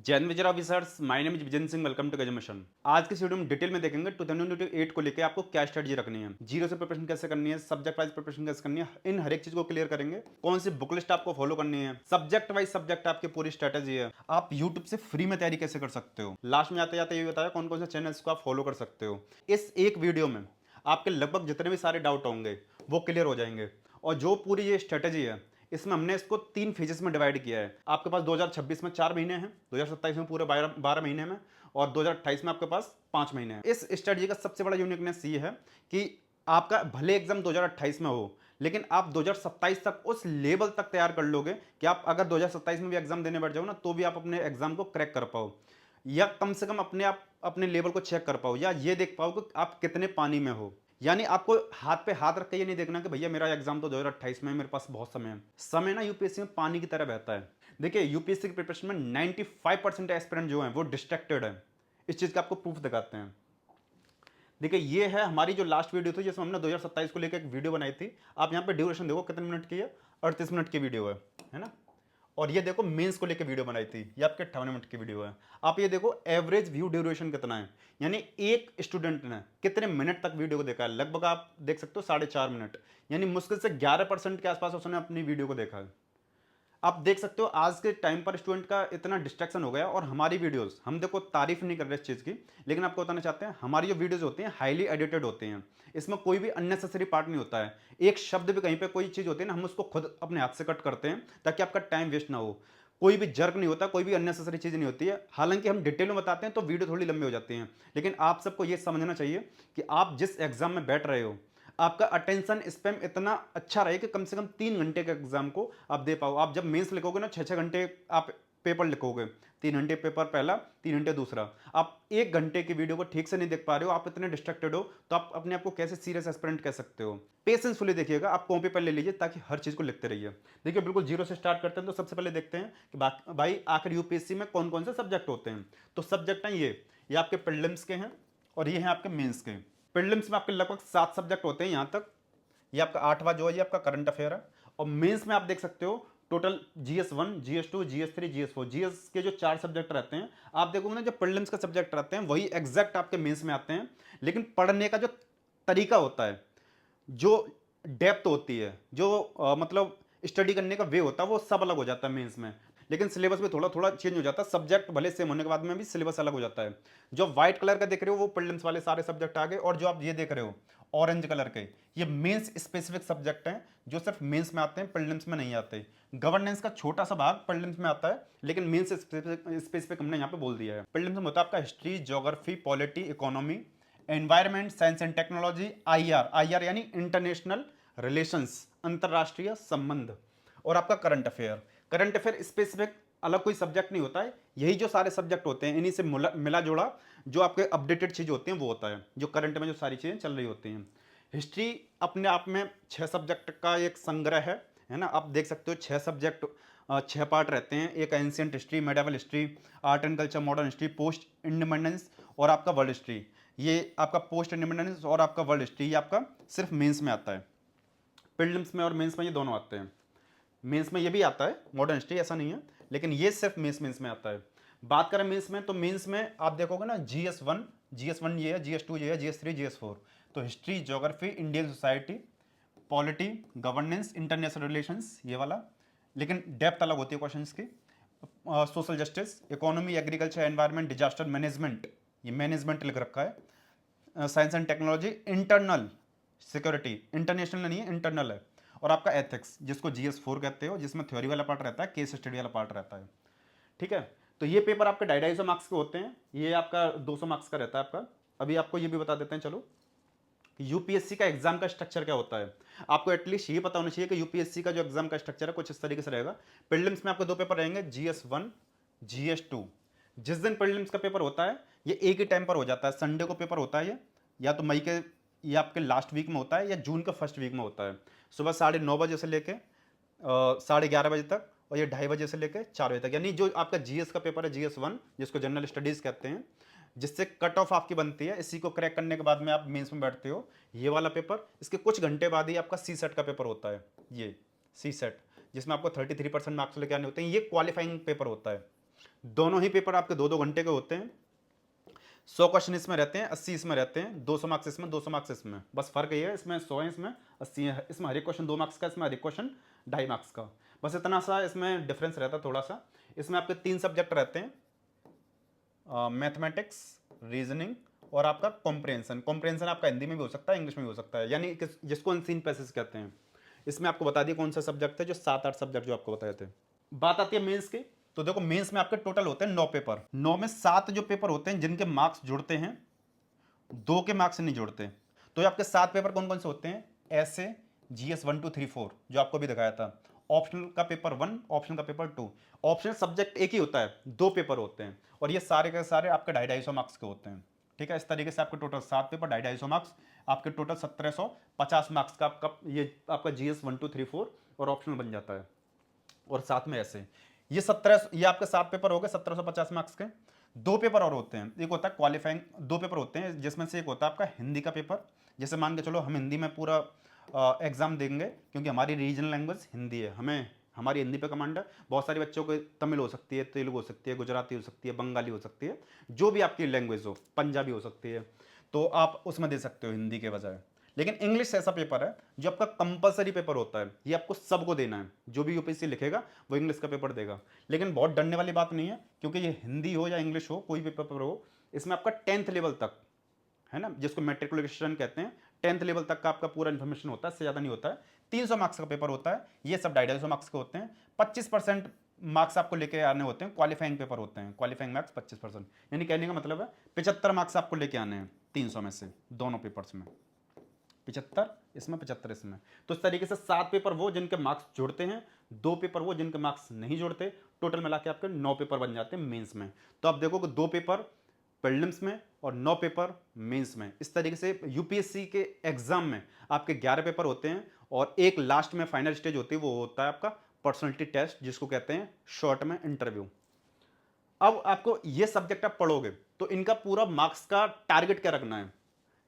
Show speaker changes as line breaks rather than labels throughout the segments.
जय हिंद विजय officers, my name is Vijan Singh. Welcome to गजम मिशन। आज के वीडियो में डिटेल में देखेंगे 2028 को लेकर आपको क्या स्ट्रेटजी रखनी है, जीरो से प्रिपरेशन कैसे करनी है, सब्जेक्ट वाइज प्रिपरेशन कैसे करनी है, इन हर एक चीज को क्लियर करेंगे। कौन सी बुक लिस्ट आपको फॉलो करनी है, सब्जेक्ट वाइज सब्जेक्ट आपकी पूरी स्ट्रेटेजी है, आप यूट्यूब से फ्री में तैयारी कैसे कर सकते हो। लास्ट में आते जाते ये बताया कौन कौन से चैनल्स को आप फॉलो कर सकते हो। इस एक वीडियो में आपके लगभग जितने भी सारे डाउट होंगे वो क्लियर हो जाएंगे। और जो पूरी ये स्ट्रेटेजी है इसमें हमने इसको 3 फेजेस में डिवाइड किया है। आपके पास 2026 में 4 महीने हैं, 2027 में पूरे 12 महीने में, और 2028 में आपके पास 5 महीने हैं। इस स्ट्रेटजी का सबसे बड़ा यूनिकनेस ये है कि आपका भले एग्जाम 2028 में हो, लेकिन आप 2027 तक उस लेवल तक तैयार कर लोगे कि आप अगर 2027 में भी एग्जाम देने बैठ जाओ ना, तो भी आप अपने एग्जाम को क्रैक कर पाओ, या कम से कम अपने आप अपने लेवल को चेक कर पाओ, या ये देख पाओ कि आप कितने पानी में हो। यानी आपको हाथ पे हाथ रख के ये नहीं देखना कि भैया मेरा एग्जाम तो 2028 में है, मेरे पास बहुत समय है। समय ना यूपीएससी में पानी की तरह बहता है। देखिए यूपीएससी की प्रिपरेशन में 95% एस्पिरेंट जो है वो डिस्ट्रैक्टेड है। इस चीज का आपको प्रूफ दिखाते हैं। देखिए ये है हमारी जो लास्ट वीडियो थी जिसमें हमने 2027 को लेकर एक वीडियो बनाई थी। आप यहाँ पे ड्यूरेशन देखो कितने मिनट की है, 38 मिनट की वीडियो है ना। और ये देखो मेंस को लेकर वीडियो बनाई थी, ये आपके 58 मिनट की वीडियो है। आप ये देखो एवरेज व्यू ड्यूरेशन कितना है, यानी एक स्टूडेंट ने कितने मिनट तक वीडियो को देखा है। लगभग आप देख सकते हो 4.5 मिनट, यानी मुश्किल से 11% के आसपास उसने अपनी वीडियो को देखा है। आप देख सकते हो आज के टाइम पर स्टूडेंट का इतना डिस्ट्रैक्शन हो गया। और हमारी वीडियोस, हम देखो तारीफ नहीं कर रहे इस चीज़ की, लेकिन आपको बताना चाहते हैं हमारी जो वीडियोस होती हैं हाईली एडिटेड होते हैं। इसमें कोई भी अननेसेसरी पार्ट नहीं होता है। एक शब्द भी कहीं पे कोई चीज़ होती है ना, हम उसको खुद अपने हाथ से कट करते हैं ताकि आपका टाइम वेस्ट ना हो। कोई भी जर्क नहीं होता, कोई भी अननेसेसरी चीज़ नहीं होती है। हालांकि हम डिटेल में बताते हैं तो वीडियो थोड़ी लंबी हो जाती है, लेकिन आप सबको ये समझना चाहिए कि आप जिस एग्जाम में बैठ रहे हो आपका अटेंशन स्पैम इतना अच्छा रहे कि कम से कम 3 घंटे के एग्जाम को आप दे पाओ। आप जब मेंस लिखोगे ना 6-6 घंटे आप पेपर लिखोगे, 3 घंटे पेपर पहला, 3 घंटे दूसरा। आप 1 घंटे की वीडियो को ठीक से नहीं देख पा रहे हो, आप इतने डिस्ट्रैक्टेड हो, तो आप अपने आप को कैसे सीरियस एस्पिरेंट कह सकते हो। पेशेंसफुली देखिएगा, आप कॉपी पर ले लीजिए ताकि हर चीज को लिखते रहिए। देखिए बिल्कुल जीरो से स्टार्ट करते हैं। तो सबसे पहले देखते हैं कि भाई आखिर यूपीएससी में कौन कौन से सब्जेक्ट होते हैं। तो सब्जेक्ट हैं ये आपके प्रीलिम्स के हैं और ये हैं आपके मेंस के। प्रीलिम्स में आपके लगभग 7 सब्जेक्ट होते हैं यहाँ तक। ये आपका 8वां जो है ये आपका करंट अफेयर है। और मेंस में आप देख सकते हो total GS1, GS2, GS3, GS4, GS के जो 4 सब्जेक्ट रहते हैं। आप देखोगे ना जो प्रीलिम्स के सब्जेक्ट रहते हैं वही एग्जैक्ट आपके मेंस में आते हैं, लेकिन पढ़ने का जो तरीका होता है, जो डेप्थ होती है, जो मतलब स्टडी करने का वे होता है, वो सब अलग हो जाता है मेंस में। लेकिन सिलेबस भी थोड़ा थोड़ा चेंज हो जाता है, सब्जेक्ट भले सेम होने के बाद में भी सिलेबस अलग हो जाता है। जो व्हाइट कलर का देख रहे हो वो प्रीलिम्स वाले सारे सब्जेक्ट आ गए, और जो आप ये देख रहे हो ऑरेंज कलर के, ये मेंस स्पेसिफिक सब्जेक्ट हैं जो सिर्फ मेंस में आते हैं, प्रीलिम्स में नहीं आते। गवर्नेंस का छोटा सा भाग प्रीलिम्स में आता है, लेकिन मेंस स्पेसिफिक हमने यहाँ पे बोल दिया है। प्रीलिम्स में होता है आपका history, geography, polity, economy, environment, science and technology, IR यानी इंटरनेशनल रिलेशंस, अंतरराष्ट्रीय संबंध, और आपका current affair. Current affair specific अलग कोई सब्जेक्ट नहीं होता है, यही जो सारे सब्जेक्ट होते हैं इन्हीं से मिला जोड़ा जो आपके अपडेटेड चीज होती हैं वो होता है, जो करंट में जो सारी चीजें चल रही होती हैं। हिस्ट्री अपने आप में 6 सब्जेक्ट का एक संग्रह है ना। आप देख सकते हो 6 सब्जेक्ट, 6 पार्ट रहते हैं। एक ancient history, medieval history, art and culture, modern history, post independence, और आपका वर्ल्ड हिस्ट्री। ये आपका पोस्ट इंडिपेंडेंस और आपका वर्ल्ड हिस्ट्री ये आपका सिर्फ मेंस में आता है। प्रीलिम्स में और मेंस में ये दोनों आते हैं। मेंस में ये भी आता है मॉडर्न हिस्ट्री, ऐसा नहीं है, लेकिन ये सिर्फ मेंस में आता है। बात करें मेंस में, तो मेंस में आप देखोगे ना GS1 ये है, GS2 ये है, GS3, GS4। तो history, geography, Indian society, polity, governance, international relations, ये वाला। लेकिन डेप्थ अलग होती है क्वेश्चंस की। Social justice, economy, agriculture, environment, disaster management, ये मैनेजमेंट लिख रखा है। Science and technology, internal security, international नहीं है, इंटरनल है। और आपका एथिक्स जिसको GS4 कहते हो, जिसमें थ्योरी वाला पार्ट रहता है, केस स्टडी वाला पार्ट रहता है। ठीक है, तो ये पेपर आपके 250 मार्क्स के होते हैं, ये आपका 200 मार्क्स का रहता है आपका। अभी आपको ये भी बता देते हैं चलो कि यूपीएससी का एग्जाम का स्ट्रक्चर क्या होता है। आपको एटलीस्ट ये पता होना चाहिए कि यूपीएससी का जो एग्जाम का स्ट्रक्चर है कुछ इस तरीके से रहेगा। प्रीलिम्स में आपके 2 पेपर रहेंगे, GS1, GS2। जिस दिन प्रीलिम्स का पेपर होता है ये एक ही टाइम पर हो जाता है, संडे को पेपर होता है ये, या तो मई के, ये आपके लास्ट वीक में होता है या जून के फर्स्ट वीक में होता है। सुबह 9:30 से लेके 11:30 तक, और ये 2:30 से लेकर 4 बजे तक। यानी जो आपका जीएस का पेपर है, GS1, जिसको जनरल स्टडीज कहते हैं, जिससे कट ऑफ आपकी बनती है, इसी को क्रैक करने के बाद में आप मेंस में बैठते हो, ये वाला पेपर। इसके कुछ घंटे बाद ही आपका सी सेट का पेपर होता है, ये सी सेट, जिसमें आपको 33% मार्क्स लेके आने होते हैं। ये क्वालिफाइंग पेपर होता है। दोनों ही पेपर आपके 2-2 घंटे के होते हैं। 100 क्वेश्चन इसमें रहते हैं, 80 इसमें रहते हैं, 200 मार्क्स इसमें, 200 मार्क्स इसमें। बस फर्क ये है, इसमें 100 है, इसमें 80 है। इसमें हर एक क्वेश्चन 2 मार्क्स का, इसमें हर एक क्वेश्चन 2.5 मार्क्स का। बस इतना सा इसमें डिफरेंस रहता है थोड़ा सा। इसमें आपके 3 सब्जेक्ट रहते हैं, मैथमेटिक्स, रीजनिंग और आपका कॉम्प्रिहेंशन। कॉम्प्रिहेंशन आपका हिंदी में भी हो सकता है, इंग्लिश में भी हो सकता है, यानी जिसको अनसीन पैसेज कहते हैं। इसमें आपको बता दिए कौन सा सब्जेक्ट है, जो 7-8 सब्जेक्ट जो आपको बताए थे। बात आती है मेंस की। तो देखो मेंस में आपके टोटल होते हैं 9 पेपर। 9 में 7 जो पेपर होते हैं जिनके मार्क्स जुड़ते हैं, 2 के मार्क्स नहीं जुड़ते। तो ये आपके 7 पेपर कौन कौन से होते हैं? ऐसे GS 1 2 3 4 जो आपको भी दिखाया था। ऑप्शनल का पेपर 1, ऑप्शनल का पेपर 2। ऑप्शनल सब्जेक्ट एक ही होता है, 2 पेपर होते हैं, और ये सारे के सारे आपके 250 मार्क्स के होते हैं। ठीक है, इस तरीके से आपके टोटल 7 पेपर, 250 मार्क्स, आपके टोटल 1750 मार्क्स का आपका ये आपका GS 1 2 3 4 और ऑप्शनल बन जाता है। और साथ में ऐसे ये आपके 7 पेपर हो गए 1750 मार्क्स के। 2 पेपर और होते हैं, एक होता है क्वालिफाइंग, 2 पेपर होते हैं जिसमें से एक होता है आपका हिंदी का पेपर। जैसे मान के चलो हम हिंदी में पूरा एग्जाम देंगे, क्योंकि हमारी रीजनल लैंग्वेज हिंदी है, हमें हमारी हिंदी पे कमांड है। बहुत सारे बच्चों को तमिल हो सकती है, तेलुगु हो सकती है, गुजराती हो सकती है, बंगाली हो सकती है, जो भी आपकी लैंग्वेज हो, पंजाबी हो सकती है, तो आप उसमें दे सकते हो हिंदी के बजाय। लेकिन इंग्लिश ऐसा पेपर है जो आपका कंपलसरी पेपर होता है, ये आपको सबको देना है। जो भी यूपीएससी लिखेगा वो इंग्लिश का पेपर देगा। लेकिन बहुत डरने वाली बात नहीं है, क्योंकि ये हिंदी हो या इंग्लिश हो, कोई भी पेपर हो, इसमें आपका 10th लेवल तक है ना, जिसको मैट्रिकुलेशन कहते हैं, 10th लेवल तक का आपका पूरा इन्फॉर्मेशन होता है, इससे ज़्यादा नहीं होता है। 300 मार्क्स का पेपर होता है, ये सब 250 मार्क्स के होते हैं। 25% मार्क्स आपको लेके आने होते हैं, क्वालिफाइंग पेपर होते हैं, क्वालिफाइंग मार्क्स 25%, यानी कहने का मतलब है 75 मार्क्स आपको लेके आने हैं 300 में से, दोनों पेपर्स में 75 इसमें, 75 इसमें। तो इस तरीके से 7 पेपर वो जिनके मार्क्स जुड़ते हैं, 2 पेपर वो जिनके मार्क्स नहीं जुड़ते। टोटल मिला के आपके 9 पेपर बन जाते हैं मेंस में। तो आप देखो कि 2 पेपर प्रीलिम्स में और 9 पेपर मेंस में। इस तरीके से यूपीएससी के एग्जाम में आपके 11 पेपर होते हैं, और एक लास्ट में फाइनल स्टेज होती है, वो होता है आपका पर्सनैलिटी टेस्ट, जिसको कहते हैं शॉर्ट में इंटरव्यू। अब आपको ये सब्जेक्ट आप पढ़ोगे तो इनका पूरा मार्क्स का टारगेट क्या रखना है,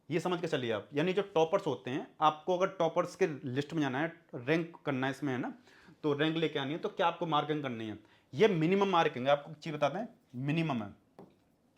ये समझ के चलिए आप। यानी जो टॉपर्स होते हैं, आपको अगर टॉपर्स के लिस्ट में जाना है, रैंक करना है इसमें, है ना, तो रैंक लेके आनी है, तो क्या आपको मार्किंग करनी है। ये मिनिमम मार्किंग है, आपको चीज बताते हैं, मिनिमम है।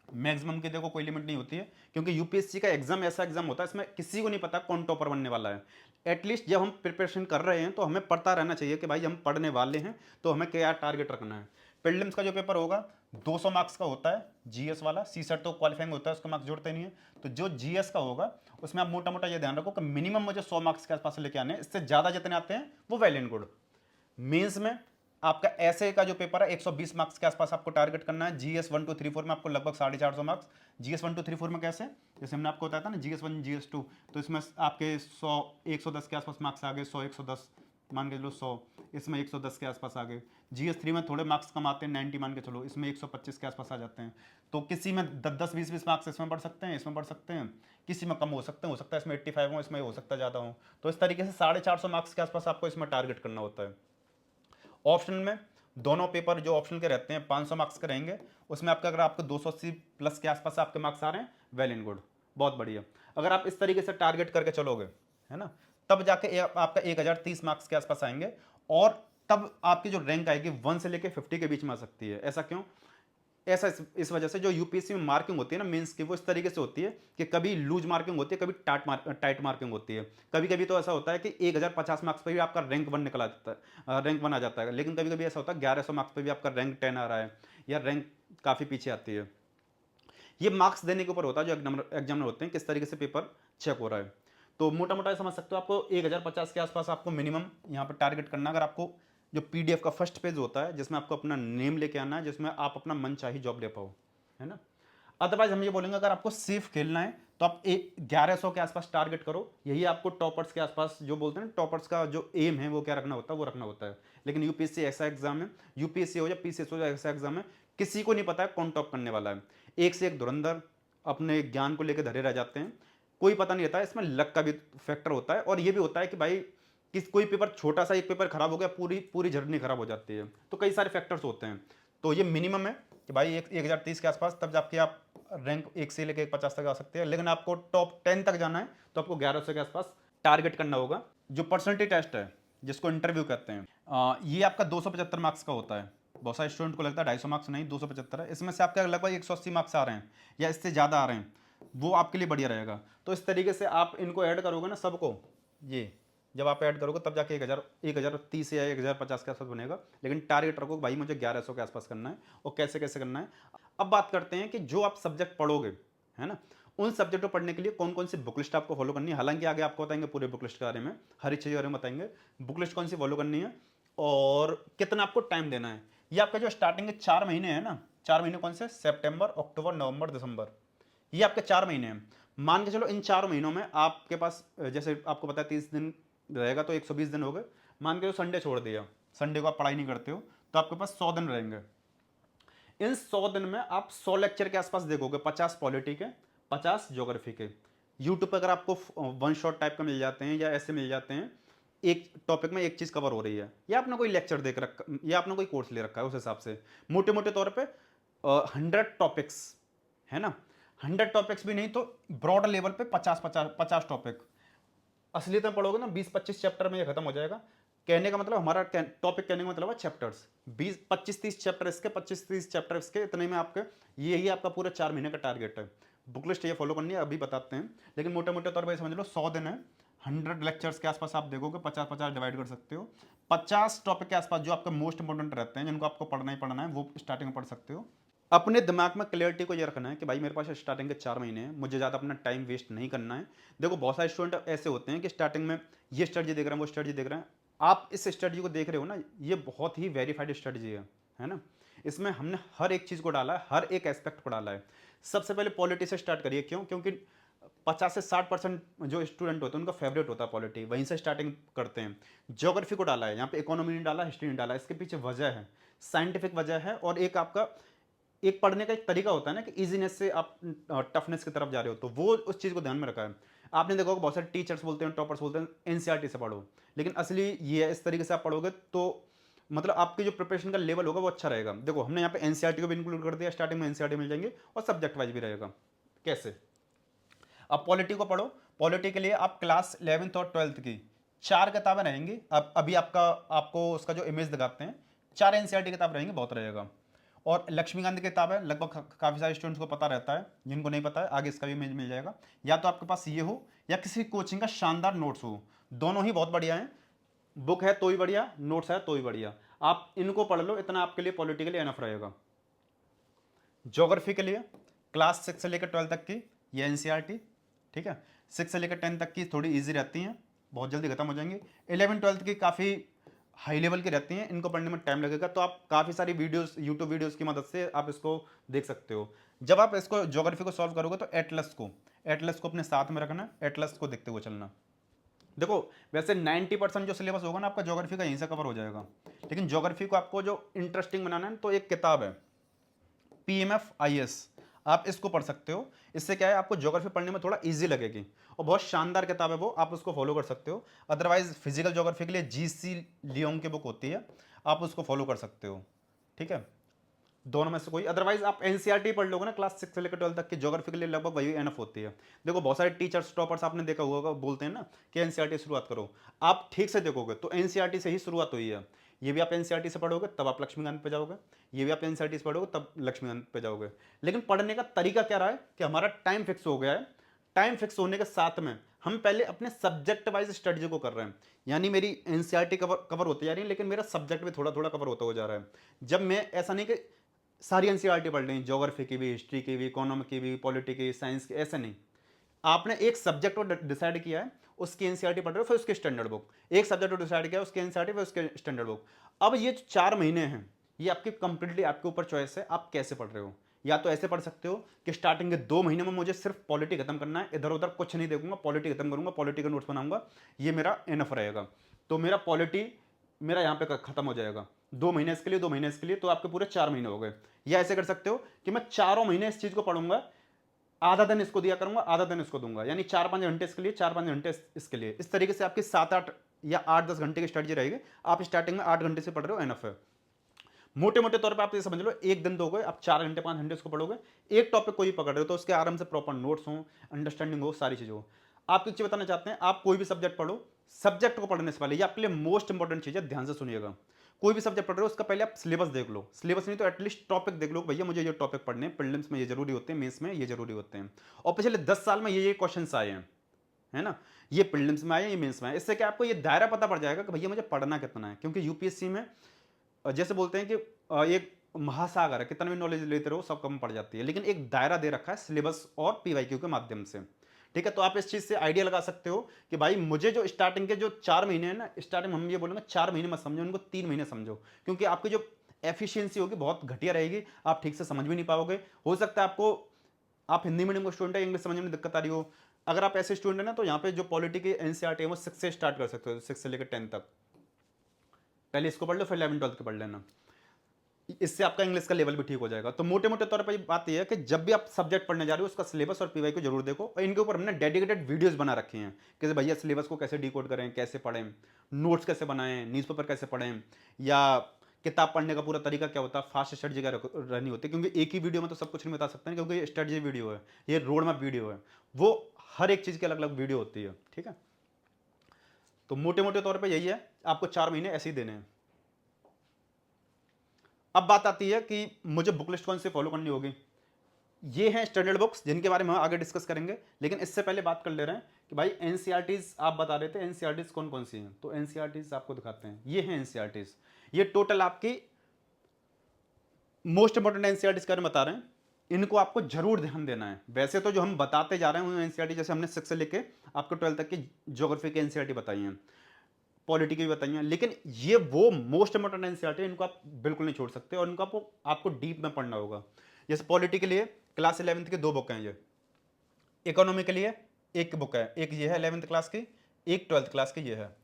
मैक्सिमम की देखो कोई लिमिट नहीं होती है, क्योंकि यूपीएससी का एग्जाम ऐसा एग्जाम होता है, इसमें किसी को नहीं पता कौन टॉपर बनने वाला है। एटलीस्ट जब हम प्रिपरेशन कर रहे हैं तो हमें पता रहना चाहिए कि भाई हम पढ़ने वाले हैं, तो हमें क्या टारगेट रखना है। प्रीलिम्स का जो पेपर होगा 200 मार्क्स का होता है, जीएस वाला। सीसेट तो क्वालिफाइंग होता है, उसका मार्क्स जोड़ते नहीं है। तो जो जीएस का होगा उसमें आप मोटा मोटा ये ध्यान रखो कि मिनिमम मुझे 100 मार्क्स के आसपास लेके आने हैं, इससे ज़्यादा जितने आते हैं वो वेल एंड गुड। मेंस में आपका ऐसे का जो पेपर है 120 मार्क्स के आसपास आपको टारगेट करना है। जीएस 1 2 3 4 में आपको लगभग 450 मार्क्स। जीएस 1 2 3 4 में कैसे, जैसे हमने आपको बताया था ना, जीएस 1 जीएस 2, तो इसमें आपके 100 110 के आसपास मार्क्स आ गए, 100 110 मान के चलो, 100 इसमें 110 के आसपास आ गए। जीएस 3 में थोड़े मार्क्स कम आते हैं, 90 मान के चलो, इसमें 125 के आसपास आ जाते हैं। तो किसी में 10 20 20 मार्क्स इसमें बढ़ सकते हैं, इसमें बढ़ सकते हैं, किसी में कम हो सकते हैं, हो सकता है इसमें 85 हो, इसमें हो सकता है ज़्यादा हो। तो इस तरीके से 450 मार्क्स के आसपास आपको इसमें टारगेट करना होता है। ऑप्शनल में दोनों पेपर जो ऑप्शनल के रहते हैं 500 मार्क्स के रहेंगे, उसमें आपका अगर आपको 280 प्लस के आसपास आपके मार्क्स आ रहे हैं, वेल एंड गुड, बहुत बढ़िया। अगर आप इस तरीके से टारगेट करके चलोगे, है ना, तब जाके आपका 1030 मार्क्स के आसपास आएंगे, और तब आपकी जो रैंक आएगी 1 से लेकर 50 के बीच में आ सकती है। ऐसा क्यों? ऐसा इस वजह से जो यूपीएससी में मार्किंग होती है ना मेंस की, वो इस तरीके से होती है कि कभी लूज मार्किंग होती है, कभी टाइट मार्किंग होती है। कभी कभी तो ऐसा होता है कि 1050 मार्क्स पर भी आपका रैंक 1 निकल आता है, रैंक 1 आ जाता है। लेकिन कभी कभी ऐसा होता है 1100 मार्क्स पर भी आपका रैंक 10 आ रहा है, या रैंक काफ़ी पीछे आती है। ये मार्क्स देने के ऊपर होता है, जो एग्जामिनर होते हैं किस तरीके से पेपर चेक हो रहा है। तो मोटा मोटा समझ सकते हो, आपको 1050 के आसपास आपको मिनिमम यहाँ पर टारगेट करना। अगर आपको जो पीडीएफ का फर्स्ट पेज होता है, जिसमें आपको अपना नेम लेके आना है, जिसमें आप अपना मन चाही जॉब ले पाओ, है ना। अदरवाइज हम ये बोलेंगे अगर आपको सेफ खेलना है तो आप 1100 के आसपास टारगेट करो। यही आपको टॉपर्स के आसपास, जो बोलते हैं ना, टॉपर्स का जो एम है वो क्या रखना होता है, वो रखना होता है। लेकिन यूपीएससी ऐसा एग्जाम है, यूपीएससी हो या पीसीएस हो, ऐसा एग्जाम है, किसी को नहीं पता है कौन टॉप करने वाला है। एक से एक धुरंधर अपने ज्ञान को लेकर धरे रह जाते हैं, कोई पता नहीं रहता है। इसमें लक का भी फैक्टर होता है, और ये भी होता है कि भाई कोई पेपर छोटा सा एक पेपर खराब हो गया, पूरी पूरी जर्नी खराब हो जाती है। तो कई सारे फैक्टर्स होते हैं। तो ये मिनिमम है कि भाई 1030 के आसपास, तब जाके आप रैंक 1 से लेकर 50 तक आ सकते हैं। लेकिन आपको टॉप 10 तक जाना है तो आपको 1100 के आसपास टारगेट करना होगा। जो पर्सनैलिटी टेस्ट है, जिसको इंटरव्यू कहते हैं, ये आपका 275 मार्क्स का होता है। बहुत सारे स्टूडेंट को लगता है 250 मार्क्स नहीं 275 है, इसमें से आपके लगभग 180 मार्क्स आ रहे हैं या इससे ज़्यादा आ रहे हैं, वो आपके लिए बढ़िया रहेगा। तो इस तरीके से आप इनको ऐड करोगे ना सबको, ये जब आप ऐड करोगे तब जाके 1030 या 1050 के आसपास बनेगा। लेकिन टारगेट रखो भाई मुझे 1100 के आसपास करना है। और कैसे कैसे करना है, अब बात करते हैं कि जो आप सब्जेक्ट पढ़ोगे, है ना, उन सब्जेक्ट को पढ़ने के लिए कौन कौन सी बुक लिस्ट आपको फॉलो करनी है। हालांकि आगे आपको बताएंगे पूरे बुक लिस्ट के बारे में, हर एक चीज़ के बारे में बताएंगे, बुक लिस्ट कौन सी फॉलो करनी है और कितना आपको टाइम देना है। ये आपका जो स्टार्टिंग के 4 महीने हैं ना, 4 महीने कौन से, सितंबर, अक्टूबर, नवंबर, दिसंबर, ये आपके 4 महीने हैं। मान के चलो इन 4 महीनों में आपके पास जैसे आपको पता है 30 दिन रहेगा तो 120 दिन हो गए। मान के संडे छोड़ दिया, संडे को आप पढ़ाई नहीं करते हो तो आपके पास 100 दिन रहेंगे। इन 100 दिन में आप 100 लेक्चर के आसपास देखोगे, 50 पॉलिटी के, 50 ज्योग्राफी के। यूट्यूब पर अगर आपको वन शॉट टाइप का मिल जाते हैं या ऐसे मिल जाते हैं, एक टॉपिक में एक चीज कवर हो रही है, या आपने कोई लेक्चर देख रखा या आपने कोई कोर्स ले रखा है, उस हिसाब से मोटे मोटे तौर पे 100 टॉपिक्स, है ना, 100 टॉपिक्स भी नहीं तो ब्रॉड लेवल पे 50 टॉपिक। असलियत में पढ़ोगे ना 20-25 चैप्टर में ये खत्म हो जाएगा। कहने का मतलब हमारा टॉपिक कहने का मतलब है चैप्टर्स, 20-25-30 चैप्टर इसके, 25-30 चैप्टर इसके, इतने में आपके यही आपका पूरा 4 महीने का टारगेट है। बुक लिस्ट ये फॉलो करनी है, अभी बताते हैं, लेकिन मोटे मोटे तौर पर समझ लो 100 दिन है, 100 लेक्चर्स के आसपास आप देखोगे, 50-50 डिवाइड कर सकते हो। 50 टॉपिक के आसपास जो आपके मोस्ट इंपॉर्टेंट रहते हैं, जिनको आपको पढ़ना ही पढ़ना है, वो स्टार्टिंग में पढ़ सकते हो। अपने दिमाग में क्लियरिटी को ये रखना है कि भाई मेरे पास स्टार्टिंग के 4 महीने हैं, मुझे ज़्यादा अपना टाइम वेस्ट नहीं करना है। देखो बहुत सारे स्टूडेंट ऐसे होते हैं कि स्टार्टिंग में ये स्ट्रेटजी देख रहे हैं, वो स्ट्रेटजी देख रहे हैं। आप इस स्ट्रेटजी को देख रहे हो ना, ये बहुत ही वेरीफाइड स्ट्रेटजी है ना। इसमें हमने हर एक चीज़ को डाला है, हर एक एस्पेक्ट को डाला है। सबसे पहले पॉलिटी से स्टार्ट करिए, क्यों, क्योंकि 50 से 60% जो स्टूडेंट होते हैं उनका फेवरेट होता है पॉलिटी, वहीं से स्टार्टिंग करते हैं। ज्योग्राफी को डाला है, यहाँ पे इकोनॉमी नहीं डाला, हिस्ट्री नहीं डाला, इसके पीछे वजह है, साइंटिफिक वजह है, और एक आपका एक पढ़ने का एक तरीका होता है ना कि इजीनेस से आप टफनेस की तरफ जा रहे हो, तो वो उस चीज़ को ध्यान में रखा है। आपने देखा होगा बहुत सारे टीचर्स बोलते हैं, टॉपर्स बोलते हैं एनसीईआरटी से पढ़ो, लेकिन असली ये है, इस तरीके से आप पढ़ोगे तो मतलब आपकी जो प्रिपरेशन का लेवल होगा वो अच्छा रहेगा। देखो हमने यहाँ पे एनसीईआरटी को भी इंक्लूड कर दिया, स्टार्टिंग में एनसीईआरटी मिल जाएंगे और सब्जेक्ट वाइज भी रहेगा। कैसे, अब पॉलिटी को पढ़ो, पॉलिटी के लिए आप क्लास 11th और 12th की 4 किताबें रहेंगी। अब अभी आपको उसका जो इमेज दिखाते हैं, 4 एनसीईआरटी किताब रहेंगी, बहुत रहेगा। और लक्ष्मीकांत की किताब है, लगभग काफ़ी सारे स्टूडेंट्स को पता रहता है, जिनको नहीं पता है आगे इसका भी इमेज मिल जाएगा। या तो आपके पास ये हो या किसी कोचिंग का शानदार नोट्स हो, दोनों ही बहुत बढ़िया हैं। बुक है तो ही बढ़िया, नोट्स है तो ही बढ़िया, आप इनको पढ़ लो, इतना आपके लिए पॉलिटिकली एनफ रहेगा। ज्योग्राफी के लिए क्लास 6 से लेकर 12 तक की ये एनसीईआरटी, ठीक है, 6 से लेकर 10 तक की थोड़ी इजी रहती हैं, बहुत जल्दी खत्म हो जाएंगी। 11-12 की काफ़ी हाई लेवल की रहती हैं, इनको पढ़ने में टाइम लगेगा, तो आप काफ़ी सारी वीडियोस यूट्यूब वीडियोस की मदद से आप इसको देख सकते हो। जब आप इसको ज्योग्राफी को सॉल्व करोगे तो एटलस को अपने साथ में रखना, एटलस को देखते हुए चलना। देखो वैसे 90% जो सिलेबस होगा ना आपका ज्योग्राफी का यहीं से कवर हो जाएगा, लेकिन ज्योग्राफी को आपको जो इंटरेस्टिंग बनाना है तो एक किताब है PMFIS, आप इसको पढ़ सकते हो। इससे क्या है, आपको ज्योग्राफी पढ़ने में थोड़ा इजी लगेगी, और बहुत शानदार किताब है वो, आप उसको फॉलो कर सकते हो। अदरवाइज फिजिकल ज्योग्राफी के लिए GC लियोंग की बुक होती है, आप उसको फॉलो कर सकते हो, ठीक है, दोनों में से कोई। अदरवाइज आप एनसीईआरटी पढ़ लोगे ना क्लास 6 से लेकर 12 तक की, ज्योग्राफी के लिए लगभग वही एनफ होती है। देखो बहुत सारे टीचर्स टॉपर्स आपने देखा होगा बोलते हैं ना कि एनसीईआरटी शुरुआत करो, आप ठीक से देखोगे तो एनसीईआरटी से ही शुरुआत हुई है। ये भी आप एनसीईआरटी से पढ़ोगे तब आप लक्ष्मीकांत पे जाओगे, ये भी आप एनसीईआरटी से पढ़ोगे तब लक्ष्मीकांत पे जाओगे। लेकिन पढ़ने का तरीका क्या रहा है कि हमारा टाइम फिक्स हो गया है, टाइम फिक्स होने के साथ में हम पहले अपने सब्जेक्ट वाइज स्टडी को कर रहे हैं, यानी मेरी एनसीईआरटी कवर होती जा रही है, लेकिन मेरा सब्जेक्ट भी थोड़ा थोड़ा कवर होता हो जा रहा है। जब मैं ऐसा नहीं कि सारी एनसीईआरटी पढ़ ली, ज्योग्राफी की भी, हिस्ट्री की भी, इकोनॉमी की भी, पॉलिटी की, साइंस की, ऐसा नहीं। आपने एक सब्जेक्ट को डिसाइड किया है, उसकी एनसीईआरटी पढ़ रहे हो, फिर उसकी स्टैंडर्ड बुक। एक सब्जेक्ट को डिसाइड किया, उसकी एनसीईआरटी, फिर उसके स्टैंडर्ड बुक। अब ये 4 महीने हैं, ये आपकी कंप्लीटली आपके ऊपर चॉइस है, आप कैसे पढ़ रहे हो। या तो ऐसे पढ़ सकते हो कि स्टार्टिंग के 2 महीने में मुझे सिर्फ पॉलिटी खत्म करना है, इधर उधर कुछ नहीं देखूंगा, पॉलिटी खत्म करूंगा, पॉलिटी का नोट्स बनाऊंगा, ये मेरा इनफ रहेगा। तो मेरा पॉलिटी मेरा यहाँ पे खत्म हो जाएगा, 2 महीने इसके लिए, 2 महीने इसके लिए, तो आपके पूरे 4 महीने हो गए। या ऐसे कर सकते हो कि मैं चारों महीने इस चीज को पढ़ूंगा, आधा दिन इसको दिया करूंगा, आधा दिन इसको दूंगा, यानी 4-5 घंटे इसके लिए, 4-5 घंटे इसके लिए। इस तरीके से आपकी 7-8 या 8-10 घंटे की स्ट्रेटजी रहेगी। आप स्टार्टिंग में 8 घंटे से पढ़ रहे हो, एनफ है। मोटे मोटे तौर पे आप ये समझ लो, एक दिन दोगे आप 4 घंटे 5 घंटे उसको पढ़ोगे, एक टॉपिक को ही पकड़ रहे हो, तो उसके आराम से प्रॉपर नोट्स हो, अंडरस्टैंडिंग हो, सारी चीज़ हो। आप एक चीज़ बताना चाहते हैं, आप कोई भी सब्जेक्ट पढ़ो, सब्जेक्ट को पढ़ने से पहले ये आपके लिए मोस्ट इंपॉर्टेंट चीज़ है, ध्यान से सुनिएगा। कोई भी सब्जेक्ट पढ़ रहे हो उसका पहले आप सिलेबस देख लो, सिलेबस नहीं तो एटलीस्ट टॉपिक देख लो, भैया मुझे ये टॉपिक पढ़ने हैं, प्रीलिम्स में ये जरूरी होते हैं, मेंस में ये जरूरी होते हैं, और पिछले 10 साल में ये क्वेश्चंस आए हैं, है ना, ये प्रीलिम्स में आए, ये मेंस में आए। इससे क्या आपको ये दायरा पता पड़ जाएगा कि भैया मुझे पढ़ना कितना है, क्योंकि यूपीएससी में जैसे बोलते हैं कि एक महासागर है, कितना भी नॉलेज लेते रहो सब कम पड़ जाती है, लेकिन एक दायरा दे रखा है सिलेबस और पीवाईक्यू के माध्यम से। ठीक है, तो आप इस चीज से आइडिया लगा सकते हो कि भाई मुझे जो स्टार्टिंग के जो 4 महीने हैं ना, स्टार्टिंग हम ये बोलेंगे 4 महीने मत समझो, उनको 3 महीने समझो, क्योंकि आपकी जो एफिशिएंसी होगी बहुत घटिया रहेगी, आप ठीक से समझ भी नहीं पाओगे। हो सकता है आपको, आप हिंदी मीडियम का स्टूडेंट है, इंग्लिश समझने में दिक्कत आ रही हो, अगर आप ऐसे स्टूडेंट है ना, तो यहाँ पे जो पॉलिटी की एनसीईआरटी है वो 6 से स्टार्ट कर सकते हो, 6 से लेकर 10 तक, पहले इसको पढ़ लो फिर 11 12 के पढ़ लेना, इससे आपका इंग्लिश का लेवल भी ठीक हो जाएगा। तो मोटे मोटे तौर पर बात यह है कि जब भी आप सब्जेक्ट पढ़ने जा रहे हो उसका सिलेबस और पीवाई को जरूर देखो, और इनके ऊपर हमने डेडिकेटेड वीडियोस बना रखे हैं कि भैया सिलेबस को कैसे डिकोड करें, कैसे पढ़ें, नोट्स कैसे बनाएं, न्यूज़पेपर कैसे पढ़ें, या किताब पढ़ने का पूरा तरीका क्या होता है, फास्ट स्टडी क्या रहनी होती है, क्योंकि एक ही वीडियो में तो सब कुछ नहीं बता सकते हैं, क्योंकि ये स्टडी वीडियो है, ये रोड मैप वीडियो है, वो हर एक चीज़ की अलग अलग वीडियो होती है। ठीक है, तो मोटे मोटे तौर पर यही है, आपको 4 महीने ऐसे ही देने हैं। अब बात आती है कि मुझे बुक लिस्ट कौन सी फॉलो करनी होगी। ये हैं स्टैंडर्ड बुक्स जिनके बारे में हम आगे डिस्कस करेंगे, लेकिन इससे पहले बात कर ले रहे हैं कि भाई एनसीईआरटीज आप बता रहे थे, एनसीईआरटीज कौन कौन सी हैं, तो एनसीईआरटीज आपको दिखाते हैं, ये हैं एनसीईआरटीज, ये टोटल आपकी मोस्ट इंपॉर्टेंट एनसीईआरटीज के बारे में बता रहे हैं, इनको आपको जरूर ध्यान देना है। वैसे तो जो हम बताते जा रहे हैं एनसीईआरटी, जैसे हमने 6 से लेके आपको 12 तक की ज्योग्राफी की एनसीईआरटी बताई है, पॉलिटी की भी बताई हैं, लेकिन ये वो मोस्ट इंपॉर्टेंट एनसीईआरटी है, इनको आप बिल्कुल नहीं छोड़ सकते, और इनको आपको डीप में पढ़ना होगा। जैसे पॉलिटी के लिए क्लास 11th की 2 बुक हैं, ये इकोनॉमी के लिए एक बुक है, एक ये है 11th क्लास की, एक 12th क्लास की ये है,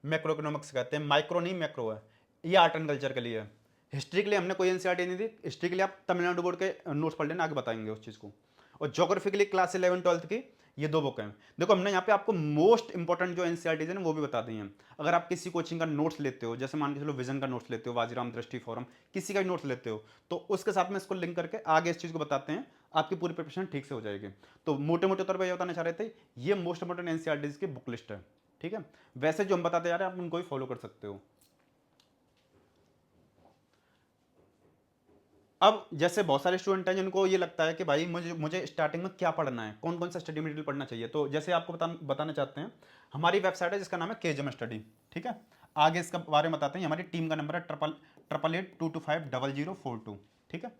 मैक्रो इकोनॉमिक्स कहते हैं, माइक्रो नहीं मैक्रो है, ये आर्ट एंड कल्चर के लिए है। हिस्ट्री के लिए हमने कोई एनसीईआरटी नहीं दी, हिस्ट्री के लिए आप तमिलनाडु बोर्ड के नोट्स पढ़ लेना, आगे बताएंगे उस चीज़ को। और ज्योग्राफी के लिए क्लास 11 12th की ये 2 बुक हैं। देखो हमने यहाँ पे आपको मोस्ट इंपॉर्टेंट जो एनसीईआरटीज है वो भी बता दी हैं। अगर आप किसी कोचिंग का नोट्स लेते हो, जैसे मान के चलो विजन का नोट्स लेते हो, वाजीराम दृष्टि फोरम, किसी का भी नोट्स लेते हो, तो उसके साथ में इसको लिंक करके आगे इस चीज़ को बताते हैं, आपकी पूरी प्रिपरेशन ठीक से हो जाएगी। तो मोटे मोटे तौर पर ये बताना चाह रहे थे, ये मोस्ट इंपॉर्टेंट एनसीईआरटीज की बुक लिस्ट है। ठीक है, वैसे जो हम बताते जा रहे हैं आप उनको भी फॉलो कर सकते हो। अब जैसे बहुत सारे स्टूडेंट हैं जिनको ये लगता है कि भाई मुझे मुझे स्टार्टिंग में क्या पढ़ना है, कौन कौन सा स्टडी मटेरियल पढ़ना चाहिए, तो जैसे आपको बताना चाहते हैं, हमारी वेबसाइट है जिसका नाम है केजम स्टडी। ठीक है, आगे इसका बारे में बताते हैं, हमारी टीम का नंबर है 8882250042। ठीक है,